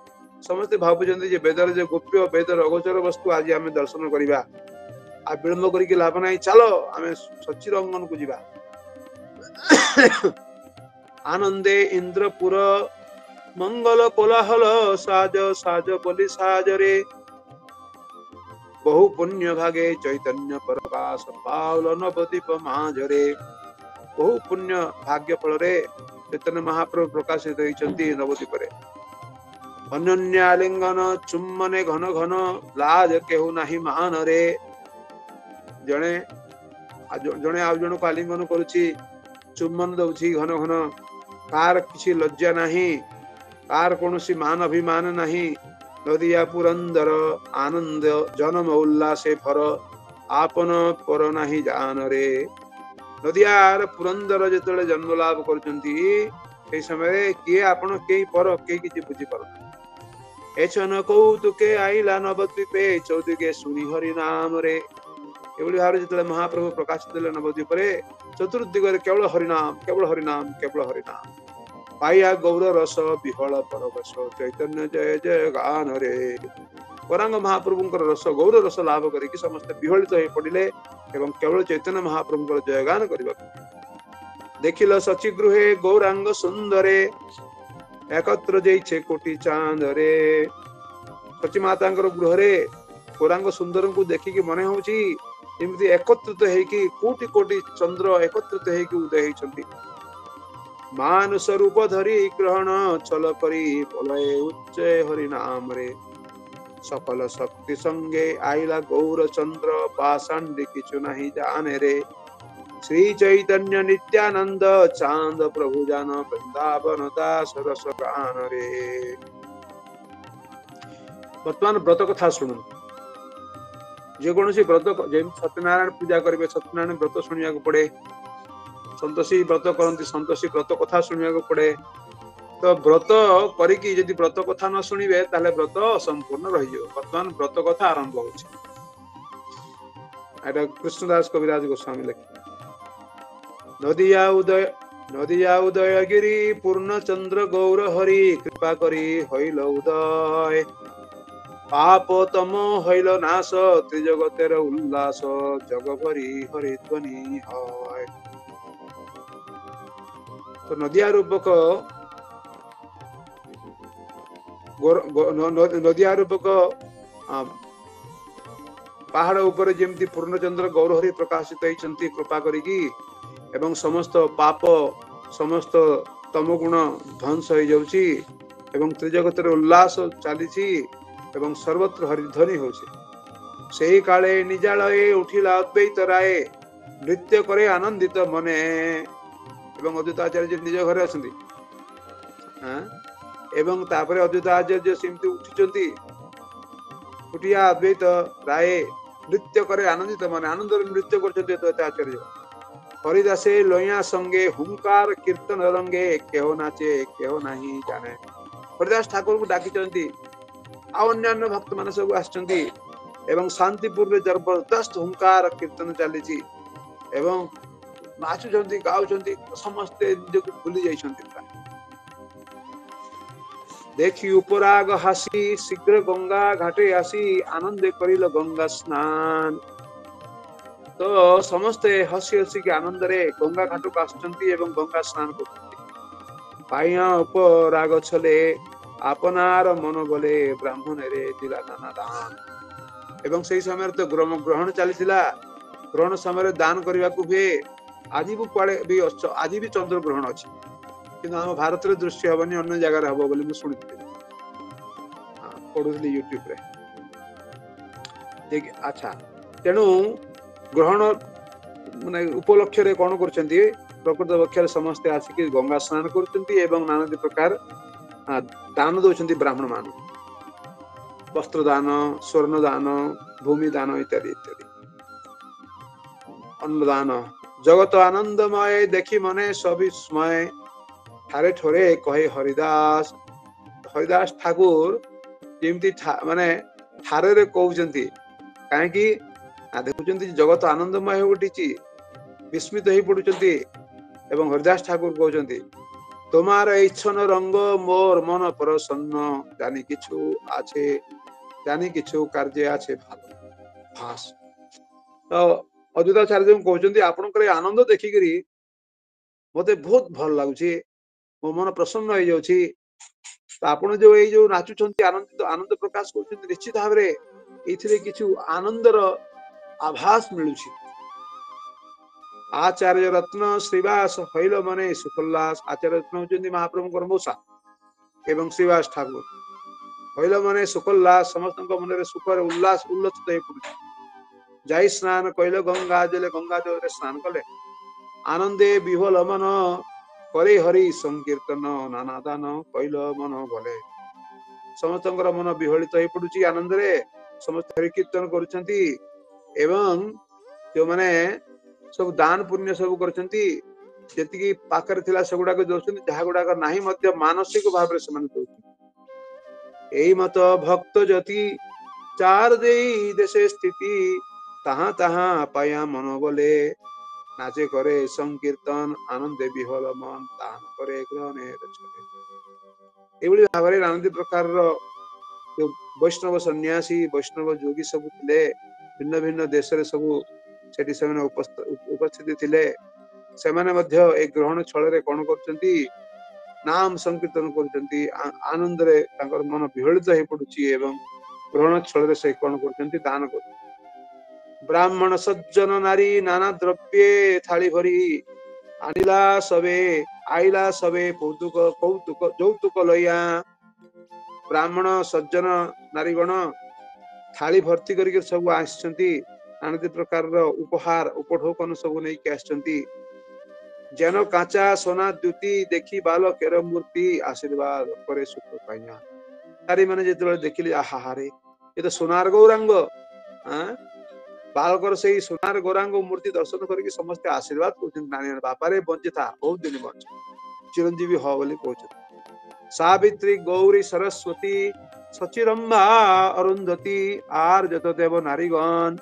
समस्ते भाबुचंती जे वेदर जे गोप्य वेदर अगोचर वस्तु आज आमे दर्शन करिबा आ विलंब करी के लाभ नहीं चलो आमे सच्ची रंगन को जिबा। आनंदे इंद्रपुर मंगल कोलाहल साज साज बोली साज रे। बहु पुण्य भागे चैतन्य प्रकाश पावल नवदीप माज रे। बहु पुण्य भाग्य फल रे चैतन्य महाप्रभु प्रकाशित होइचंती नवदीप रे। अनन्य आलिंगन चुम्बने घन घन लाज केहू नाही मान रे। जणे जणे आ जण को आलिंगन करूची चुम्बन दउची घन घन कार किसी लज्जा नाही कार कोनोसी मान अभिमान नाही। नदिया पुरंदर आनंद जन्म उल्लासे भर आपन पर नाही जान रे। नदियार पुरंदर जेतले जन्म लाभ करचंती ए समय किए आपण के पर के किछि बुझी पर एछन कौतुके आइला नवद्वीपे चौदिके सुनि हरि नाम रे। एवली भाव जेतले महाप्रभु प्रकाश देले नवद्वीप रे चतुर्दिगरे केवल हरिनाम केवल हरिनाम केवल हरिनाम। पाया गौर रस विहल परवश चैतन्य जय जय गान रे। गौरांग महाप्रभुंकर रस गौर रस लाभ करिक समस्त विहलित हो पड़िले एवं केवल चैतन्य महाप्रभुंकर जयगान करबा। देखिल सची गृहे गौरांग सुंदरे एकत्र जैछे कोटि चांद रे। सची मातांकर गृह रे गौरांग सुंदर को देखिकी मने होची एमती एकत्रित हेकी कोटि कोटि चंद्र एकत्रित हेकी उदय होइछंती। मानुष रूप धरी ग्रहण छल करी बोले उच्च हरि नाम रे। सकल शक्ति संगे आइला गौर चंद्र पाषांडी किछु नहीं जाने रे। श्री चैतन्य नित्यानंद चांद प्रभु जान वृंदावन दास रस गान रे। ବର୍ତ୍ତମାନ ବ୍ରତ କଥା ଶୁଣନ୍ତୁ। ଯେକୌଣସି ବ୍ରତ ଯେମିତି ସତ୍ୟନାରାୟଣ ପୂଜା କରିବେ, ସତ୍ୟନାରାୟଣ ବ୍ରତ ଶୁଣିବାକୁ ପଡେ। ସନ୍ତୋଷୀ ବ୍ରତ କରନ୍ତି, ସନ୍ତୋଷୀ ବ୍ରତ କଥା ଶୁଣିବାକୁ ପଡେ। ତ ବ୍ରତ କରିକି ଯଦି ବ୍ରତ କଥା ନ ଶୁଣିବେ ତାହେଲେ ବ୍ରତ ଅସମ୍ପୂର୍ଣ୍ଣ ରହିଯିବ। ବର୍ତ୍ତମାନ ବ୍ରତ କଥା ଆରମ୍ଭ ହଉଛି। ଏଇଟା କୃଷ୍ଣଦାସ କବିରାଜ ଗୋସ୍ୱାମୀ ଲେଖିଲେ। ନଦିଆ ଉଦୟଗିରି ପୂର୍ଣ୍ଣଚନ୍ଦ୍ର ଗୌର ହରି କୃପା କରି ହଇଲ ଉଦୟ। ପାପ ତମ ହଇଲ ନାଶ ତ୍ରିଜଗତେର ଉଲ୍ଲାସ ଜଗ ଭରି ହରି ଧ୍ୱନି হয়। ତ ନଦିଆ ରୂପକ ନଦିଆ ରୂପକ ପାହାଡ ଉପରେ ଯେମିତି ପୂର୍ଣ୍ଣଚନ୍ଦ୍ର ଗୌରହରି ପ୍ରକାଶିତ ହେଇଛନ୍ତି କୃପା କରିକି, ଏବଂ ସମସ୍ତ ପାପ ସମସ୍ତ ତମ ଗୁଣ ଧ୍ୱଂସ ହେଇଯାଉଛି ଏବଂ ତ୍ରିଜଗତରେ ଉଲ୍ଲାସ ଚାଲିଛି ଏବଂ ସର୍ବତ୍ର ହରିଧ୍ୱନି ହଉଛି। ସେଇ କାଳେ ନିଜାଳଏ ଉଠିଲା ଅଦ୍ବୈତ ରାଏ ନୃତ୍ୟ କରେ ଆନନ୍ଦିତ ମନେ। ଏବଂ ଅଦ୍ୱୈତ ଆଚାର୍ଯ୍ୟ ନିଜ ଘରେ ଅଛନ୍ତି ଏବଂ ତାପରେ ଅଦ୍ୱୈତ ଆଚାର୍ଯ୍ୟ ସେମିତି ଉଠିଛନ୍ତି। ଉଠିଆ ଅଦ୍ୱୈତ ରାଏ ନୃତ୍ୟ କରେ ଆନନ୍ଦିତ ମନେ, ଆନନ୍ଦରେ ନୃତ୍ୟ କରୁଛନ୍ତି ଅଦ୍ୱୈତ ଆଚାର୍ଯ୍ୟ। ହରିଦାସେ ଲୟା ସଙ୍ଗେ ହୁଙ୍କାର କୀର୍ତ୍ତନ ରଙ୍ଗେ କେହ ନାଚେ କେହ ନାହିଁ ଜାଣେ। ହରିଦାସ ଠାକୁରଙ୍କୁ ଡାକିଛନ୍ତି, ଆଉ ଅନ୍ୟାନ୍ୟ ଭକ୍ତ ମାନେ ସବୁ ଆସିଛନ୍ତି ଏବଂ ଶାନ୍ତିପୁରରେ ଜବରଦସ୍ତ ହୁଙ୍କାର କୀର୍ତ୍ତନ ଚାଲିଛି ଏବଂ ନାଚୁଛନ୍ତି ଗାଉଛନ୍ତି, ସମସ୍ତେ ନିଜକୁ ଭୁଲି ଯାଇଛନ୍ତି। ଦେଖି ଉପରାଗ ହାସି ଶୀଘ୍ର ଗଙ୍ଗା ଘାଟେ ଆସି ଆନନ୍ଦେ କରିଲ ଗଙ୍ଗା ସ୍ନାନ। ତ ସମସ୍ତେ ହସି ହସିକି ଆନନ୍ଦରେ ଗଙ୍ଗା ଘାଟକୁ ଆସୁଛନ୍ତି ଏବଂ ଗଙ୍ଗା ସ୍ନାନ କରୁଛନ୍ତି। ପାଇଆ ଉପରାଗ ଛଲେ ଆପନାର ମନ ବଲେ ବ୍ରାହ୍ମଣରେ ଦିଲା ନାନା ଦାନ। ଏବଂ ସେଇ ସମୟରେ ତ ଗ୍ରହଣ ଚାଲିଥିଲା। ଗ୍ରହଣ ସମୟରେ ଦାନ କରିବାକୁ ହୁଏ। ଆଜି ବି କୁଆଡେ ବି ଆଜି ବି ଚନ୍ଦ୍ର ଗ୍ରହଣ ଅଛି, କିନ୍ତୁ ଆମ ଭାରତରେ ଦୃଶ୍ୟ ହବନି, ଅନ୍ୟ ଜାଗାରେ ହବ ବୋଲି ମୁଁ ଶୁଣିଥିଲି, ପଢୁଥିଲି ୟୁଟ୍ୟୁବରେ। ଆଚ୍ଛା, ତେଣୁ ଗ୍ରହଣ ମାନେ ଉପଲକ୍ଷରେ କଣ କରୁଛନ୍ତି, ପ୍ରକୃତ ପକ୍ଷରେ ସମସ୍ତେ ଆସିକି ଗଙ୍ଗା ସ୍ନାନ କରୁଛନ୍ତି ଏବଂ ନାନାଦି ପ୍ରକାର ଦାନ ଦଉଛନ୍ତି ବ୍ରାହ୍ମଣ ମାନଙ୍କୁ। ବସ୍ତ୍ର ଦାନ, ସ୍ୱର୍ଣ୍ଣ ଦାନ, ଭୂମି ଦାନ ଇତ୍ୟାଦି ଇତ୍ୟାଦି। ଅନ୍ନଦାନ ଜଗତ ଆନନ୍ଦମୟ ଦେଖି ମନେ ସବିସ୍ମୟ ଥରେ ଥରେ କହେ ହରିଦାସ। ହରିଦାସ ଠାକୁର ଯେମିତି ମାନେ ଥାରରେ କହୁଛନ୍ତି, କାହିଁକି ଦେଖୁଛନ୍ତି ଜଗତ ଆନନ୍ଦମୟ ଘଟିଛି, ବିସ୍ମିତ ହେଇ ପଡୁଛନ୍ତି ଏବଂ ହରିଦାସ ଠାକୁର କହୁଛନ୍ତି, তোমার এইছন রঙ্গ মোর মন প্রসন্ন জানি কিছু আছে, জানি কিছু କାର୍ଯ୍ୟ আছে ভালো ଭାସ। ତ ଅଦ୍ୱୈତ ଆଚାର୍ଯ୍ୟ କହୁଛନ୍ତି, ଆପଣଙ୍କର ଏ ଆନନ୍ଦ ଦେଖିକିରି ମତେ ବହୁତ ଭଲ ଲାଗୁଛି, ମୋ ମନ ପ୍ରସନ୍ନ ହେଇଯାଉଛି। ତ ଆପଣ ଯୋଉ ଏଇ ଯୋଉ ନାଚୁଛନ୍ତି, ଆନନ୍ଦ ପ୍ରକାଶ କରୁଛନ୍ତି, ନିଶ୍ଚିତ ଭାବରେ ଏଇଥିରେ କିଛି ଆନନ୍ଦର ଆଭାସ ମିଳୁଛି। ଆଚାର୍ଯ୍ୟ ରତ୍ନ ଶ୍ରୀବାସ ହଇଲ ମନେ ସୁଖୋଲ୍ଲାସ। ଆଚାର୍ଯ୍ୟ ରତ୍ନ ହଉଛନ୍ତି ମହାପ୍ରଭୁଙ୍କର ମଉସା ଏବଂ ଶ୍ରୀବାସ ଠାକୁର। ହଇଲ ମନେ ସୁଖୋଲ୍ଲାସ, ସମସ୍ତଙ୍କ ମନରେ ସୁଖରେ ଉଲ୍ଲାସ ଉଲ୍ଲସିତ ହେଇ ପଡୁଛି। ଯାଇ ସ୍ନାନ କହିଲ ଗଙ୍ଗା ଜଲେ, ଗଙ୍ଗା ଜଳରେ ସ୍ନାନ କଲେ। ଆନନ୍ଦେ ବିହ୍ୱଲ ମନ करे ହରି ସଂକୀର୍ତ୍ତନ, ନାନା ଦାନ କହିଲ ମନ ଭଲେ। ସମସ୍ତଙ୍କର ମନ ବିହଳିତ ହେଇ ପଡୁଛି ଆନନ୍ଦରେ, ସମସ୍ତେ ହରି କୀର୍ତ୍ତନ କରୁଛନ୍ତି ଏବଂ ଯୋଉମାନେ ସବୁ ଦାନ ପୁଣ୍ୟ ସବୁ କରୁଛନ୍ତି, ଯେତିକି ପାଖରେ ଥିଲା ସେଗୁଡାକ ଦଉଛନ୍ତି, ଯାହା ଗୁଡାକ ନାହିଁ ମଧ୍ୟ ମାନସିକ ଭାବରେ ସେମାନେ ଦଉଛନ୍ତି। ଏଇ ମତ ଭକ୍ତ ଜ୍ୟୋତି ଚାର ଦେଇ ଦେଶେ ସ୍ଥିତି, ତାହା ତାହା ପାୟା ମନ ବଲେ ନାଚେ করে ସଂକୀର୍ତ୍ତନ, ଆନନ୍ଦେ ବିହ୍ୱଲ ମନ ଦାନ করে ଗ୍ରହଣେର ଛଲେ। ଏଇଭଳି ଭାବରେ ନାନାଦି ପ୍ରକାରର ଯୋଉ ବୈଷ୍ଣବ ସନ୍ନ୍ୟାସୀ, ବୈଷ୍ଣବ ଯୋଗୀ ସବୁ ଥିଲେ, ଭିନ୍ନ ଭିନ୍ନ ଦେଶରେ ସବୁ ସେଠି ସେମାନେ ଉପସ୍ଥିତି ଥିଲେ। ସେମାନେ ମଧ୍ୟ ଏଇ ଗ୍ରହଣ ଛଳରେ କଣ କରୁଛନ୍ତି, ନାମ ସଂକୀର୍ତ୍ତନ କରୁଛନ୍ତି, ଆନନ୍ଦରେ ତାଙ୍କର ମନ ବିହଳିତ ହେଇ ପଡୁଛି ଏବଂ ଗ୍ରହଣ ଛଳରେ ସେ କଣ କରୁଛନ୍ତି, ଦାନ କରୁଛନ୍ତି। ବ୍ରାହ୍ମଣ ସଜ୍ଜନ ନାରୀ ନାନା ଦ୍ରବ୍ୟେ ଥାଳି ଭରି ଆଣିଲା ସବେ, ଆଇଲା ସବେ କୌତୁକ କୌତୁକ ଯୌତୁକ ଲଇଆ। ବ୍ରାହ୍ମଣ ସଜ୍ଜନ ନାରୀଗଣ ଥାଳି ଭର୍ତ୍ତି କରିକି ସବୁ ଆସିଛନ୍ତି, ନାନାଦି ପ୍ରକାରର ଉପହାର ଉପଢୌକନ ସବୁ ନେଇକି ଆସିଛନ୍ତି। ଯେନ କାଞ୍ଚା সোনা দ্যুতি ଦେଖି ବାଲ କେର ମୂର୍ତ୍ତି, ଆଶୀର୍ବାଦ ପରେ ସୁଖ ପାଇଆ। नारी मैंने जो देखिले आहारे ये तो सोनार गौरांग बालकर से सोनार गौरांग मूर्ति दर्शन करके समस्त आशीर्वाद कर बापारे बंची था बहुत दिन बंच चिरंजीवी हो बोली कहते सावित्री गौरी सरस्वती सचिरंबा अरुंधती आर जत देव नारीगण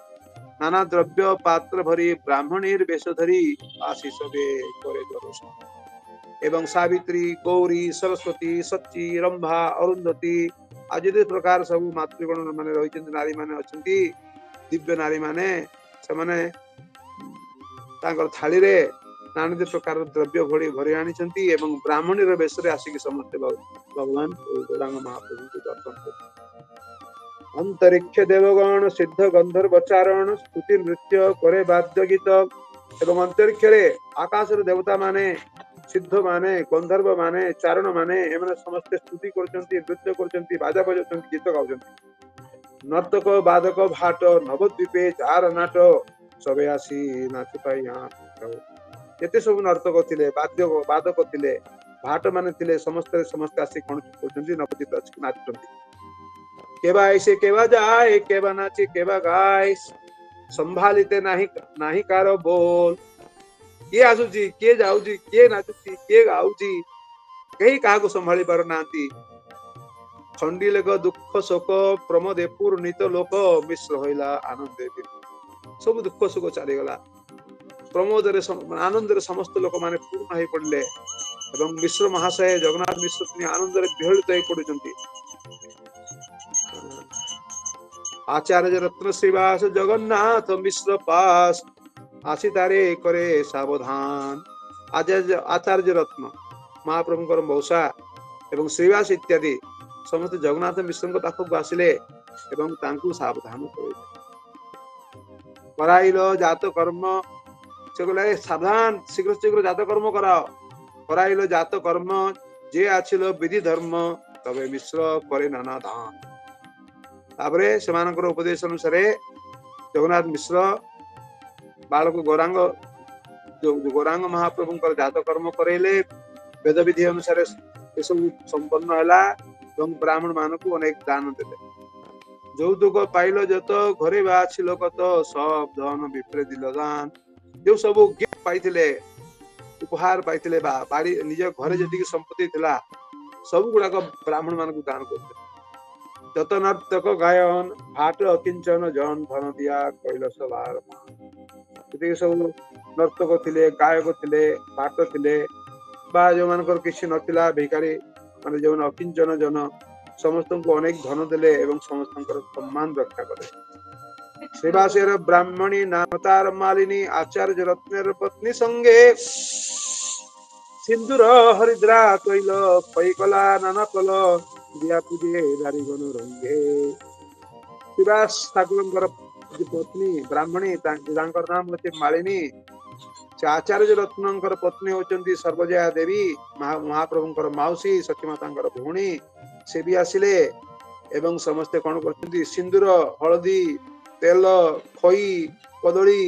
नाना द्रव्य पात्र भरी ब्राह्मणीर वेश धरी आशीष करे दर्शन एवं सावित्री गौरी सरस्वती सची रंभा अरुंधती आज जे प्रकार सब मातृगण माने रही नारी माने अच्छी दिव्य नारी माने से माने थाली रे नाना प्रकार द्रव्य भरी भरी आनी एवं ब्राह्मणी वेश आसिक समस्त भगवान गौरांग महाप्रभु को दर्शन कर अंतरिक्ष देवगण सिद्ध गंधर्व चारण स्तुति नृत्य करे वाद्य गीत एवं अंतरिक्ष आकाश देवता माने सिद्ध माने गंधर्व माने चारण माने एमने समस्त स्तुति करचंती नृत्य करचंती बाजा बजाउचंती गीत गाउचंती नर्तक बादक भाट नवद्वीपे चार नाट सबे आसी नाच पाई केते सब नर्तक थिले बादक थिले भाट माने थिले समस्त आसी कोन करचंती नवद्वीप आसी नाचचंती केबा ऐसे केबा जाए केबा नाचे केबा गाए संभालिते नाही कार बोल किए आसुची किए जाउची किए नाचुची किए गाउची कहीं काहाको संभाली पार नांती खंडी लेख दुख शोक प्रमोदे पूर्णित लोक मिश्र होइला आनंदे सब दुख शोक चली गला प्रमोद आनंद समस्त लोक माने पूर्ण हो पड़े एवं मिश्र महाशय जगन्नाथ मिश्र आनंद विहलित हो पड़ुचंती आचार्य रत्न श्रीवास जगन्नाथ मिश्र पास आसी तारे करे सावधान आचार्य रत्न महाप्रभुଙ୍କର मौसा एवं श्रीवास इत्यादि समस्त जगन्नाथ मिश्र पाखक आसिले एवं तांकु सावधान कराइल जात कर्म से कहले सावधान शीघ्र शीघ्र जात कर्म कराओ कराइल जात कर्म जे आछिल विधि धर्म तबे मिश्र करे नाना दान तापरे सेमानकर उपदेश अनुसार जगन्नाथ मिश्र बालक गौरांग जो गौरांग महाप्रभुଙ୍କର जात कर्म करेले वेद विधि अनुसार ये सब संपन्न हैला एवं ब्राह्मण मानक अनेक दान देले যৌতুক পাইল যত ঘরে বাছিল কত সব ধন বিপ্রে দিল দান जो सब गिफ्ट पाइथिले उपहार पाइथिले बा बाड़ी निज घरे जति संपत्ति थिला सब गुडाक ब्राह्मण मानक दान करते যত नर्तक गायन भाट अकिंचन जन धन दिया कैलास बार जति सब नर्तक थिले गायक थिले भाट थिले बा जो मानकर किछि नथिला भिखारी माने जो अकिंचन जन समस्त को अनेक धन देले एवं समस्त सम्मान रक्षा करे श्रीवासेर ब्राह्मणी नामतार मालिनी आचार्य रत्नेर पत्नी संगे सिंदूर हरिद्रा तैल पैकला नाना कल दिया पूजे दारिगण रंगे श्रीवास ठाकुर पत्नी ब्राह्मणी नाम होते मालिनी आचार्य रत्नकर पत्नी होचंती सर्वजया देवी महाप्रभुଙ୍କର माउसी सखी माताଙ୍କର भौणी से भी आसिले एवं समस्ते कौन करछंती सिंदूर हळदी तेल खई कदली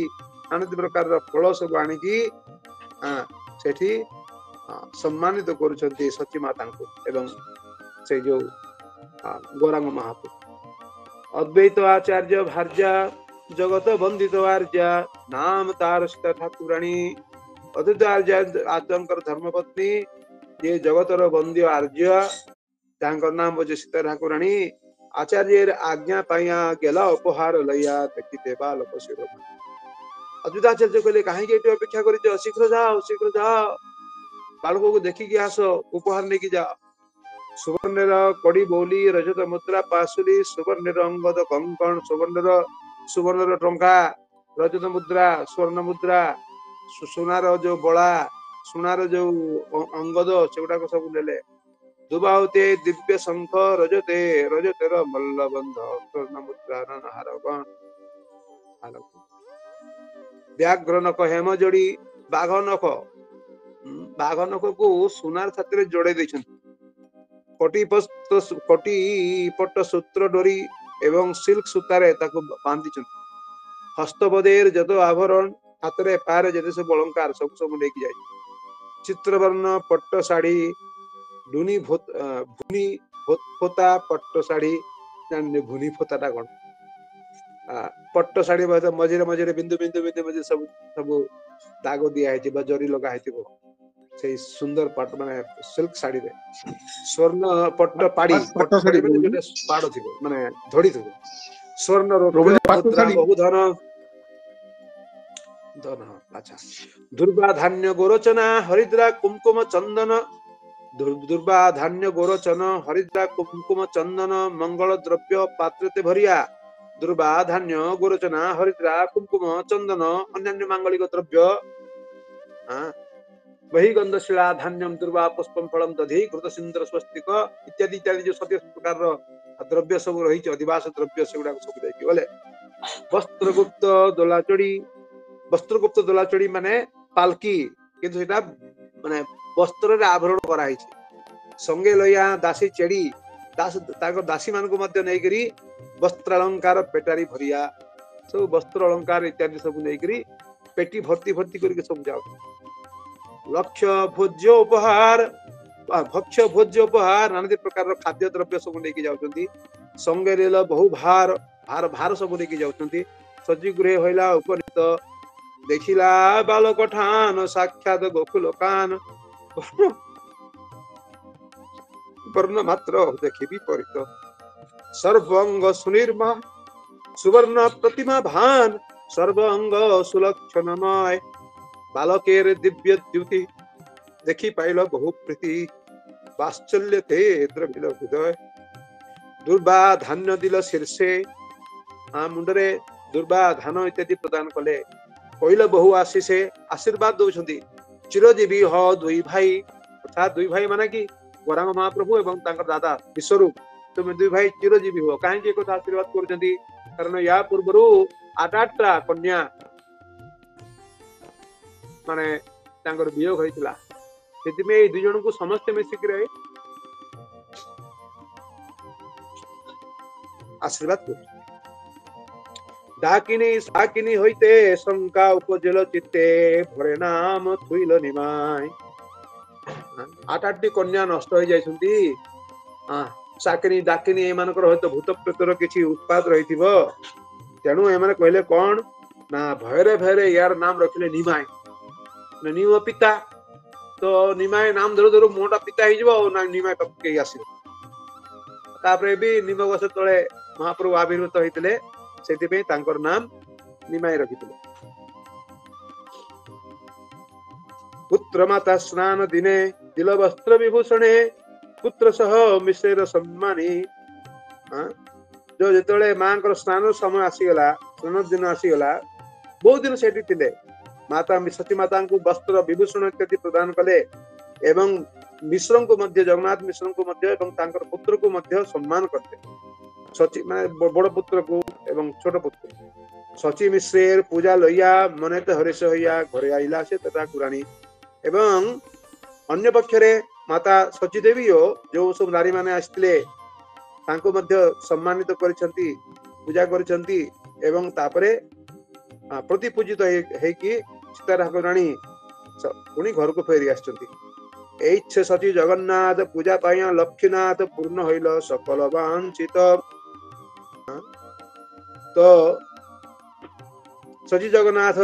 अनेक प्रकार फल सब आनिकी सेठी सम्मानित करूछंती सखी माता को एवं से जो गौरांग महाप्रभु अद्वैत आचार्य भार्या जगत वंदित आर्या नाम तार सीता ठाकुराणी अद्वैत आर्यंकर धर्मपत्नी ये जगतर वंद्य आर्य तांकर नाम होचे सीता ठाकुराणी आचार्य आज्ञा पाइया गेला उपहार लैया देखिते बालक शिरोमणि अद्वैत आचार्य कहले काहे के अपेक्षा करिछ शीघ्र जाओ बालक को देखि के आसो उपहार लेके जाओ सुवर्णर कड़ी बोली रजत मुद्रा पासुली सुवर्णर अंगद कंकण सुवर्णर टंका रजत मुद्रा स्वर्ण मुद्रा सोनार जो बड़ा सोनार जो अंगद सेगुड़ा सब नेले दुबाहुते दिव्य शंख रजतेर मल्लबंध स्वर्ण मुद्रा हारगण व्याघ्र नख हेम जोड़ी बाघ नख को सोनार छाती जोड़े कटी पट सूत्र डोरी एवं सिल्क सूतारे ताको बांधी हस्तपदेर जत आभरण हाथ पारे जते सब अलंकार सब लेके जाए चित्रवर्ण पट्ट साड़ी भूनी ଫୋତା ପଟ୍ଟ ଶାଢୀ ଜାଣିଲେ ଭୁନି ଫୋତାଟା କଣ ପଟ୍ଟ ଶାଢୀ ମଝିରେ ମଝିରେ ବିନ୍ଦୁ ବିନ୍ଦୁ ବିନ୍ଦୁ ବିନ୍ଦୁ ସବୁ ସବୁ ଦାଗ ଦିଆ ହେଇଥିବ ଜରି ଲଗା ହେଇଥିବ ସେଇ ସୁନ୍ଦର ପଟ୍ଟ ମାନେ ସିଲ୍କ ଶାଢୀରେ ସ୍ୱର୍ଣ୍ଣ ପଟ୍ଟ ପାଡି ପଟ୍ଟ ଶାଢୀ ମାନେ ଯୋଉଟା ପାଡ ଥିବ ମାନେ ଧଡି ଥିବ ସ୍ୱର୍ଣ୍ଣ ରୌପ୍ୟ ମୁଦ୍ରା ବହୁ ଧନ ଧନ ଆଚ୍ଛା ଦୁର୍ବା ଧାନ୍ୟ ଗୋରଚନା ହରିଦ୍ରା କୁମକୁମ ଚନ୍ଦନ ଦୁର୍ବା ଧାନ୍ୟ ଗୋରଚନ ହରିଦ୍ରା କୁମକୁମ ଚନ୍ଦନ ମଙ୍ଗଳ ଦ୍ରବ୍ୟ ପାତ୍ରତେ ଭରିଆ ଦୁର୍ବା ଧାନ୍ୟ ଗୋରଚନା ହରିଦ୍ରା କୁମକୁମ ଚନ୍ଦନ ଅନ୍ୟାନ୍ୟ ମାଙ୍ଗଳିକ ଦ୍ରବ୍ୟ ବହି ଗନ୍ଧଶିଳା ଧାନ୍ୟମ ଦୁର୍ବା ପୁଷ୍ପମ ଫଳମ ଦଧି ଘୃତ ସିନ୍ଦୁର ସ୍ୱସ୍ତିକ ଇତ୍ୟାଦି ଇତ୍ୟାଦି ଯୋଉ 27 ପ୍ରକାରର ଦ୍ରବ୍ୟ ସବୁ ରହିଛି ଅଧିବାସ ଦ୍ରବ୍ୟ ସେଗୁଡାକ ସବୁ ଦେଇକି ଗଲେ ବସ୍ତ୍ରଗୁପ୍ତ ଦୋଲାଚଡି ମାନେ ପାଲକି କିନ୍ତୁ ସେଟା ମାନେ ବସ୍ତ୍ରରେ ଆଭରଣ କରାହେଇଛି ସଙ୍ଗେ ଲଇଆ ଦାସୀ ଚେଡି ତାଙ୍କ ଦାସୀ ମାନଙ୍କୁ ମଧ୍ୟ ନେଇକରି ବସ୍ତ୍ରାଳଙ୍କାର ପେଟାରୀ ଭରିଆ ସବୁ ବସ୍ତ୍ର ଅଳଙ୍କାର ଇତ୍ୟାଦି ସବୁ ନେଇକରି ପେଟି ଭର୍ତ୍ତି ଭର୍ତ୍ତି କରିକି ସବୁ ଯାଉଛନ୍ତି ଲକ୍ଷ୍ୟ ଭୋଜ୍ୟ ଉପହାର ନାନାଦି ପ୍ରକାରର ଖାଦ୍ୟ ଦ୍ରବ୍ୟ ସବୁ ନେଇକି ଯାଉଛନ୍ତି ସଙ୍ଗେ ରେଲ ବହୁ ଭାର ସବୁ ନେଇକି ଯାଉଛନ୍ତି ସଜୀ ଗୃହେ ହଇଲା ଉପନୀତ ଦେଖିଲା ବାଲକ ଠାନ ସାକ୍ଷାତ ଗୋକୁଲ କାନ ବର୍ଣ୍ଣ ମାତ୍ର ଦେଖି ବିପରୀତ ସର୍ବଙ୍ଗ ସୁନିର୍ମା ସୁବର୍ଣ୍ଣ ପ୍ରତିମା ଭାନ ସର୍ବଅଙ୍ଗ ସୁଲକ୍ଷଣମୟ ବାଲକେর দিব্য দ্যুতি দেখি পাইল বহু প্রীতি বাৎসল্য তে দ্রবিল হৃদয় দুর্বা ধান্য দিল শীর্ষে মুন্ডরে দুর্বা ধান ইত্যাদি প্রদান কলে কইল বহু আশিষে আশীর্বাদ দৌଛନ୍ତି চিরজীবী হ দুই ভাই অর্থাৎ দুই ভাই মানে কি গৌরাঙ্গ মহাপ্রভু এবং তাଙ୍କର দাদা ବିଶ୍ୱରୂପ তুমি দুই ভাই চিরজীবୀ ହୁଅ କାହିଁକି ଏ କଥା ଆଶୀର୍ବାଦ କରୁଛନ୍ତି କାରଣ ୟା ପୂର୍ବରୁ 8ଟା କନ୍ୟା ମାନେ ତାଙ୍କର ବିయోଗ ହୋଇଥିଲା ସେଥିପାଇଁ ଏଇ ଦୁଇ ଜଣଙ୍କୁ ସମସ୍ତେ ମିଶିକି ଆଶୀର୍ବାଦ କରୁଛନ୍ତି ডাকিনী হইতে শঙ্কা উপজেল চিত্তে ভরে নাম থুইল নিমাই 8টি কন্যা নষ্ট হয়ে যাইଛନ୍ତି চাକିনী ডাକିনী ଏମାନଙ୍କର ହয়তো ଭୂତ ପ୍ରେତର କିଛି ଉତ୍ପାତ ରହିଥିବ ତେଣୁ ଏମାନେ କହିଲେ କଣ ନା ଭୟରେ ଭୟରେ ୟାର ନାମ ରଖିଲେ ନିମାଇ ନିମ ପିତା ତ ନିମାଇ ନାମ ଧରୁ ଧରୁ ମୁହଁଟା ପିତା ହେଇଯିବ ଆଉ ନା ନିମାଇ ପାଖକୁ କେହି ଆସିବ ତାପରେ ବି ନିମ ଗଛ ତଳେ ମହାପ୍ରଭୁ ଆବିର୍ଭୂତ ହେଇଥିଲେ ସେଥିପାଇଁ ତାଙ୍କର ନାମ ନିମାଇ ରଖିଥିଲେ ପୁତ୍ର ମାତା ସ୍ନାନ ଦିନେ ଦିଲ ବସ୍ତ୍ର ବିଭୂଷଣେ ପୁତ୍ର ସହ ମିଶ୍ରେର ସମ୍ମାନୀ ଯୋଉ ଯେତେବେଳେ ମାଙ୍କର ସ୍ନାନ ସମୟ ଆସିଗଲା ସ୍ନାନ ଦିନ ଆସିଗଲା ବହୁତ ଦିନ ସେଠି ଥିଲେ ମାତା ସତୀ ମାତାଙ୍କୁ ବସ୍ତ୍ର ବିଭୂଷଣ ଇତ୍ୟାଦି ପ୍ରଦାନ କଲେ ଏବଂ ମିଶ୍ରଙ୍କୁ ମଧ୍ୟ ଜଗନ୍ନାଥ ମିଶ୍ରଙ୍କୁ ମଧ୍ୟ ଏବଂ ତାଙ୍କର ପୁତ୍ରକୁ ମଧ୍ୟ ସମ୍ମାନ କରିଥିଲେ ସଚୀ ମାନେ ବଡ ପୁତ୍ରକୁ ଏବଂ ଛୋଟ ପୁତ୍ର ସଚୀ ମିଶ୍ରେର ପୂଜା ଲଇଆ ମନେ ତ ହରେଶ ହଇଆ ଘରେ ଆଇଲା ସେ ତଥା କୁରାଣୀ ଏବଂ ଅନ୍ୟ ପକ୍ଷରେ ମାତା ସଚୀ ଦେବୀ ଯୋଉ ସବୁ ନାରୀ ମାନେ ଆସିଥିଲେ ତାଙ୍କୁ ମଧ୍ୟ ସମ୍ମାନିତ କରିଛନ୍ତି ପୂଜା କରିଛନ୍ତି ଏବଂ ତାପରେ ପ୍ରତିପୂଜିତ ହେଇକି ସୀତା ଠାକୁରାଣୀ ପୁଣି ଘରକୁ ଫେରି ଆସିଛନ୍ତି ଏଇଛେ ସଚୀ ଜଗନ୍ନାଥ ପୂଜା ପାଇଁ ଲକ୍ଷ୍ମୀନାଥ ପୂର୍ଣ୍ଣ ହଇଲ ସକଳ ବାଞ୍ଛିତ ତ ସଚୀ ଜଗନ୍ନାଥ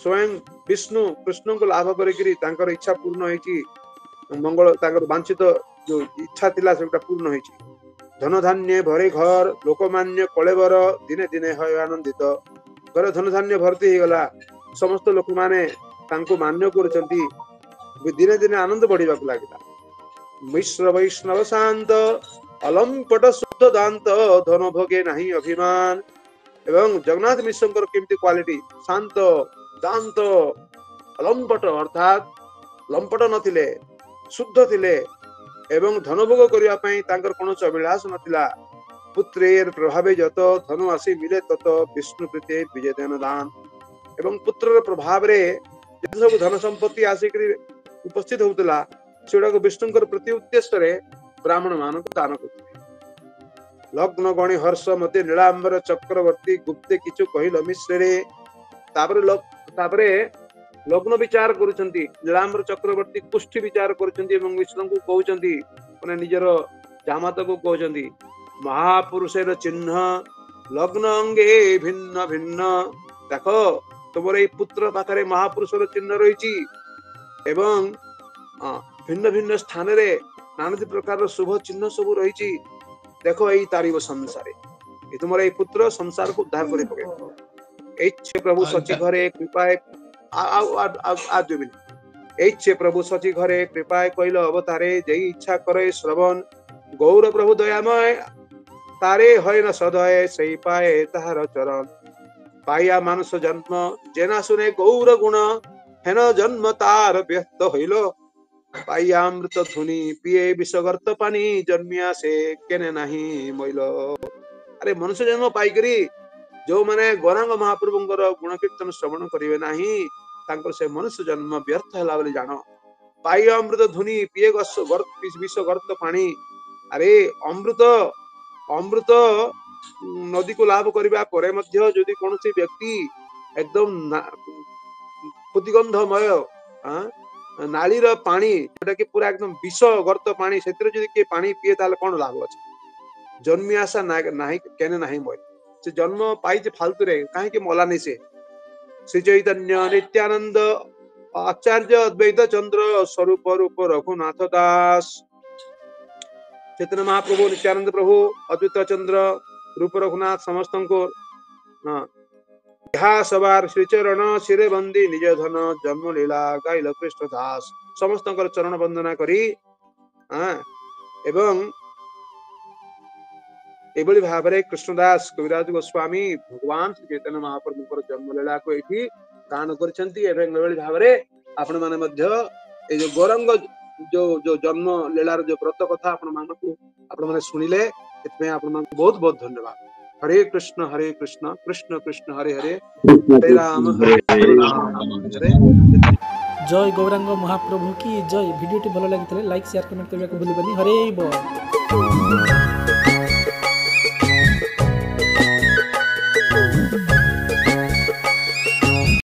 ସ୍ୱୟଂ ବିଷ୍ଣୁ କୃଷ୍ଣଙ୍କୁ ଲାଭ କରିକିରି ତାଙ୍କର ଇଚ୍ଛା ପୂର୍ଣ୍ଣ ହେଇଛି ମଙ୍ଗଳ ତାଙ୍କର ବାଞ୍ଛିତ ଯୋଉ ଇଚ୍ଛା ଥିଲା ସେଟା ପୂର୍ଣ୍ଣ ହେଇଛି ଧନ ଧାନ୍ୟ ଭରେ ଘର ଲୋକମାନ୍ୟ କଳେବର ଦିନେ ଦିନେ হয় ଆନନ୍ଦିତ ଘରେ ଧନ ଧାନ୍ୟ ଭର୍ତ୍ତି ହେଇଗଲା ସମସ୍ତ ଲୋକମାନେ ତାଙ୍କୁ ମାନ୍ୟ କରୁଛନ୍ତି ଦିନେ ଦିନେ ଆନନ୍ଦ ବଢିବାକୁ ଲାଗିଲା ମିଶ୍ର ବୈଷ୍ଣବ ଶାନ୍ତ অলম্পট শুদ্ধ দান্ত ধন ভোগে নাহি অভিমান এবং জগন্নাথ মিশ্রଙ୍କର କେମିତି କ୍ୱାଲିଟି ଶାନ୍ତ ଦାନ୍ତ অলম্পଟ অর্থাৎ ଲମ୍ପଟ ନଥିଲେ ଶୁଦ୍ଧ ଥିଲେ ଏବଂ ଧନ ଭୋଗ କରିବା ପାଇଁ ତାଙ୍କର କୌଣସି ଅଭିଳାଷ ନଥିଲା ପୁତ୍ରେର ପ୍ରଭାବେ ଯତ ଧନ ଆସି ମିଳେ ତତ ବିଷ୍ଣୁ ପ୍ରୀତେ ବିଜେଦନ ଦାନ ଏବଂ ପୁତ୍ରର ପ୍ରଭାବରେ ଯେତେ ସବୁ ଧନ ସମ୍ପତ୍ତି ଆସିକରି ଉପସ୍ଥିତ ହଉଥିଲା ସେଗୁଡାକୁ ବିଷ୍ଣୁଙ୍କର ପ୍ରତି ଉଦ୍ଦେଶ୍ୟରେ ବ୍ରାହ୍ମଣ ମାନଙ୍କୁ ଦାନ କରୁଥିଲେ ଲଗ୍ନ ଗଣି ହର୍ଷ ମତେ ନୀଳାମ୍ବର ଚକ୍ରବର୍ତ୍ତୀ ଗୁପ୍ତେ କିଛି କହିଲ ମିଶ୍ରରେ ତାପରେ ଲଗ୍ନ ବିଚାର କରୁଛନ୍ତି ନୀଳାମ୍ବର ଚକ୍ରବର୍ତ୍ତୀ କୁଷ୍ଠି ବିଚାର କରୁଛନ୍ତି ଏବଂ ମିଶ୍ରଙ୍କୁ କହୁଛନ୍ତି ମାନେ ନିଜର ଜାମାତ को कहते महापुरुषर चिन्ह लग्न अंगे भिन्न भिन्न देख तुम ये पुत्र पाखे महापुरुषर चिन्ह रही एवं भिन्न भिन्न स्थान रे नाना प्रकार शुभ चिन्ह सब रही देखो यही तारीब संसार तुम ये पुत्र संसार को उद्धार कर पके प्रभु सची घरे कृपाए ऐच्छे प्रभु सची घरे कृपाए कहल अवतारे जई इच्छा करे श्रवण गौर प्रभु दयामय तारे हय न सदय सही पाए ताहार चरण पाया मानुष जन्म जेना सुने गौर गुण हेन जन्म तार व्यस्त हईल पाया अमृत धुनी पिए विषगर्त पानी जन्मिया से केने नाही मैल अरे मनुष्य जन्म पाइकरी जो माने गौरांग महाप्रभुंकर गुण कीर्तन श्रवण करिवे नाही तांकर से मनुष्य जन्म व्यर्थ होला बोली जानो पाई अमृत धुनी पिए विष गर्त पानी अरे अमृत अमृत नदी को लाभ करबा परे मध्य यदि कोनोसी व्यक्ति एकदम प्रतिगंधमय नालीर पानी जोटा कि पूरा एकदम विष गर्त पानी सेतिर यदि के पानी पिए ताले कोन लाभ अछि जन्मी आशा नाही केने नाही मोय से जन्म पाई फालतू रे काहे कि मला नहीं से श्री चैतन्य नित्यानंद आचार्य अद्वैत चंद्र स्वरूप रूप रघुनाथ दास चैतन्य महाप्रभु नित्यानंद प्रभु अद्वैत चंद्र रूप रघुनाथ समस्त को सवार श्री चरण शिरे बंदी निज धन जन्म लीला गाइल कृष्ण दास समस्त चरण वंदना करी एवं एभली भाव में कृष्णदास कविराज गोस्वामी भगवान श्री चैतन्य महाप्रभु जन्म लीला को ये गान कर भाव आपण माने मध्य ए जो गौरंग जो जो जन्म लीलार जो व्रत कथा आपण माने सुनिले एतमे आपण मानक बहुत बहुत धन्यवाद। हरे कृष्ण कृष्ण कृष्ण हरे हरे हरे राम हरे जय गौरांग महाप्रभु की जय। वीडियो टी भल लगी लाइक शेयर कमेंट करने को भूलिबनी। हरे बोल।